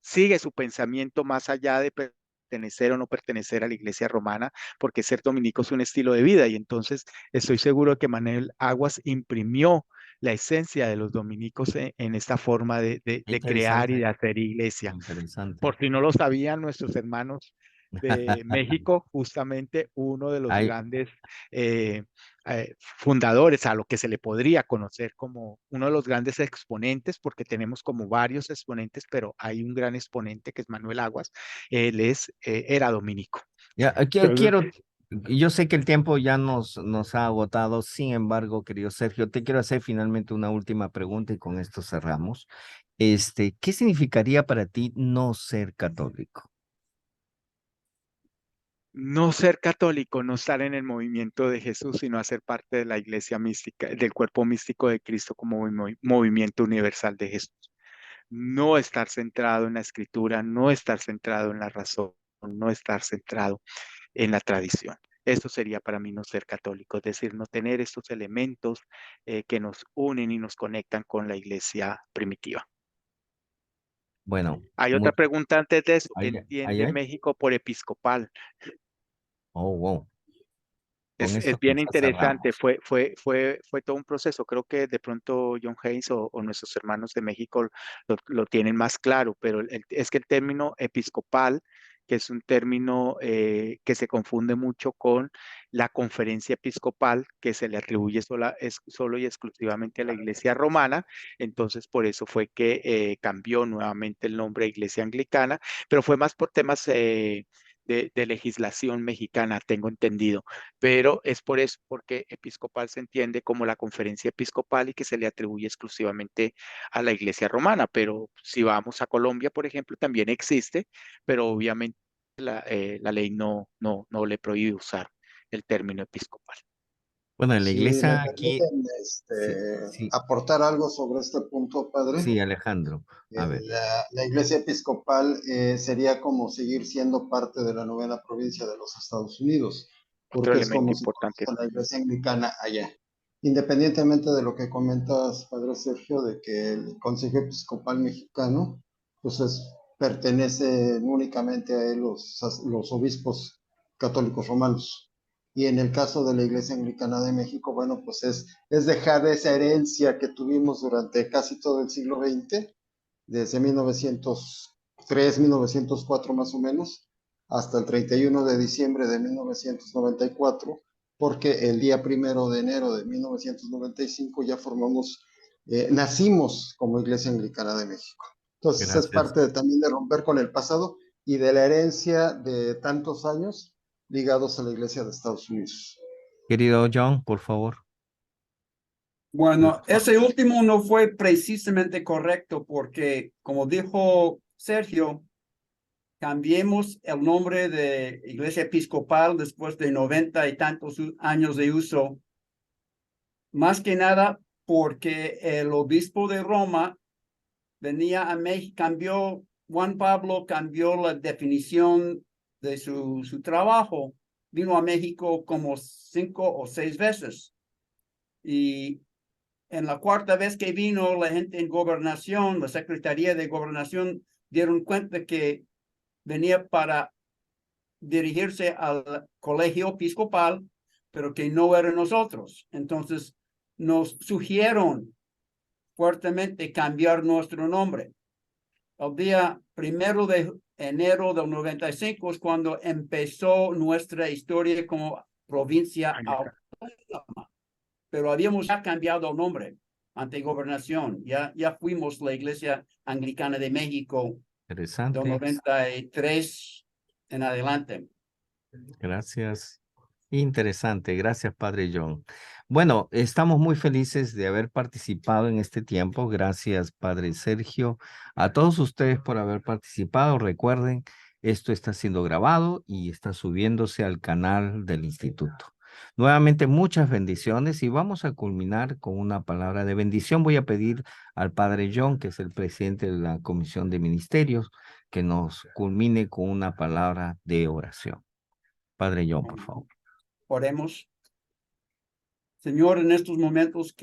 sigue su pensamiento más allá de pertenecer o no pertenecer a la iglesia romana, porque ser dominico es un estilo de vida y entonces estoy seguro que Manuel Aguas imprimió la esencia de los dominicos en esta forma de crear y de interesante, hacer iglesia. interesante. Por si no lo sabían nuestros hermanos de México, justamente uno de los Hay, grandes fundadores, a lo que se le podría conocer como uno de los grandes exponentes, porque tenemos como varios exponentes, pero hay un gran exponente que es Manuel Aguas, era dominico. ya, Entonces, quiero, yo sé que el tiempo ya nos ha agotado, sin embargo, querido Sergio, te quiero hacer finalmente una última pregunta y con esto cerramos. ¿Qué significaría para ti no ser católico? no ser católico, no estar en el movimiento de Jesús, sino hacer parte de la iglesia mística, del cuerpo místico de Cristo como movimiento universal de Jesús. No estar centrado en la escritura, no estar centrado en la razón, no estar centrado en la tradición. Eso sería para mí no ser católico, es decir, no tener estos elementos que nos unen y nos conectan con la iglesia primitiva. Bueno, Hay otra pregunta antes de eso. ¿Qué ahí, ahí entiende hay. México por episcopal? Oh, wow. Con Es esto bien quizás interesante, cerramos. fue todo un proceso. Creo que de pronto John Hayes o nuestros hermanos de México lo tienen más claro, pero es que el término episcopal, que es un término que se confunde mucho con la conferencia episcopal, que se le atribuye solo y exclusivamente a la Iglesia romana, entonces por eso fue que cambió nuevamente el nombre a Iglesia Anglicana, pero fue más por temas de legislación mexicana, tengo entendido, pero es por eso, porque episcopal se entiende como la conferencia episcopal y que se le atribuye exclusivamente a la iglesia romana, pero si vamos a Colombia, por ejemplo, también existe, pero obviamente la ley no le prohíbe usar el término episcopal. Bueno, en la Si me iglesia aquí, permiten sí, sí, aportar algo sobre este punto, padre. sí, Alejandro. A ver, La iglesia episcopal sería como seguir siendo parte de la novena provincia de los Estados Unidos, Otro porque es elemento como si importante. conoce la iglesia anglicana allá. Independientemente de lo que comentas, padre Sergio, de que el Consejo Episcopal Mexicano, pues pertenece únicamente a él los obispos católicos romanos. Y en el caso de la Iglesia Anglicana de México, bueno, pues es dejar esa herencia que tuvimos durante casi todo el siglo XX, desde 1903, 1904 más o menos, hasta el 31 de diciembre de 1994, porque el día 1 de enero de 1995 ya nacimos como Iglesia Anglicana de México. Entonces es gracias. parte también de romper con el pasado y de la herencia de tantos años ligados a la Iglesia de Estados Unidos. Querido John, por favor. Bueno, ese último no fue precisamente correcto porque, como dijo Sergio, cambiemos el nombre de Iglesia Episcopal después de 90 y tantos años de uso, más que nada porque el obispo de Roma venía a México, Juan Pablo cambió la definición de su trabajo, vino a México como 5 o 6 veces y en la cuarta vez que vino la gente en gobernación, la Secretaría de Gobernación dieron cuenta que venía para dirigirse al colegio episcopal, pero que no eran nosotros. Entonces nos sugirieron fuertemente cambiar nuestro nombre. El día 1 de enero del 95 es cuando empezó nuestra historia como provincia autónoma, pero habíamos ya cambiado el nombre ante gobernación. Ya fuimos la Iglesia Anglicana de México del Interesante. 93 en adelante. Gracias. Interesante. Gracias, Padre John. Bueno, estamos muy felices de haber participado en este tiempo. Gracias, Padre Sergio. A todos ustedes por haber participado. Recuerden, esto está siendo grabado y está subiéndose al canal del instituto. Nuevamente, muchas bendiciones y vamos a culminar con una palabra de bendición. Voy a pedir al Padre John, que es el presidente de la Comisión de Ministerios, que nos culmine con una palabra de oración. Padre John, por favor. Oremos. Señor, en estos momentos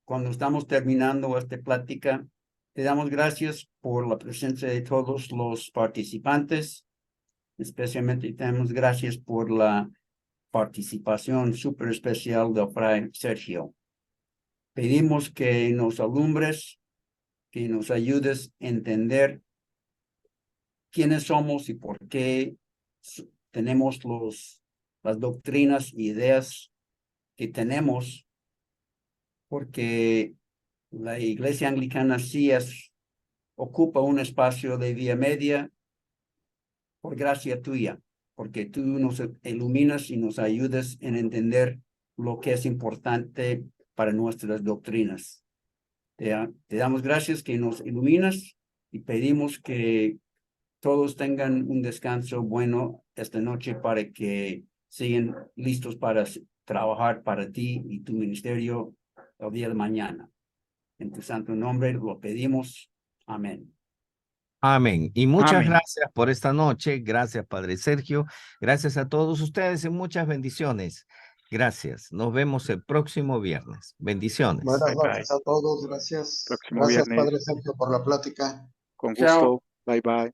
cuando estamos terminando esta plática, te damos gracias por la presencia de todos los participantes. Especialmente te damos gracias por la participación súper especial del Fray Sergio. Pedimos que nos alumbres, que nos ayudes a entender quiénes somos y por qué tenemos las doctrinas e ideas que tenemos, porque la Iglesia Anglicana sí ocupa un espacio de vía media por gracia tuya, porque tú nos iluminas y nos ayudas en entender lo que es importante para nuestras doctrinas. Te damos gracias que nos iluminas y pedimos que todos tengan un descanso bueno esta noche para que sigan listos para trabajar para ti y tu ministerio el día de mañana. En tu santo nombre lo pedimos. Amén. Amén. Y muchas Amén. gracias por esta noche. Gracias, Padre Sergio. Gracias a todos ustedes y muchas bendiciones. Gracias. Nos vemos el próximo viernes. Bendiciones. Buenas Bye, bye. noches a todos. Gracias. Próximo Gracias, viernes. Padre Sergio, por la plática. Con Chao. gusto. Bye, bye.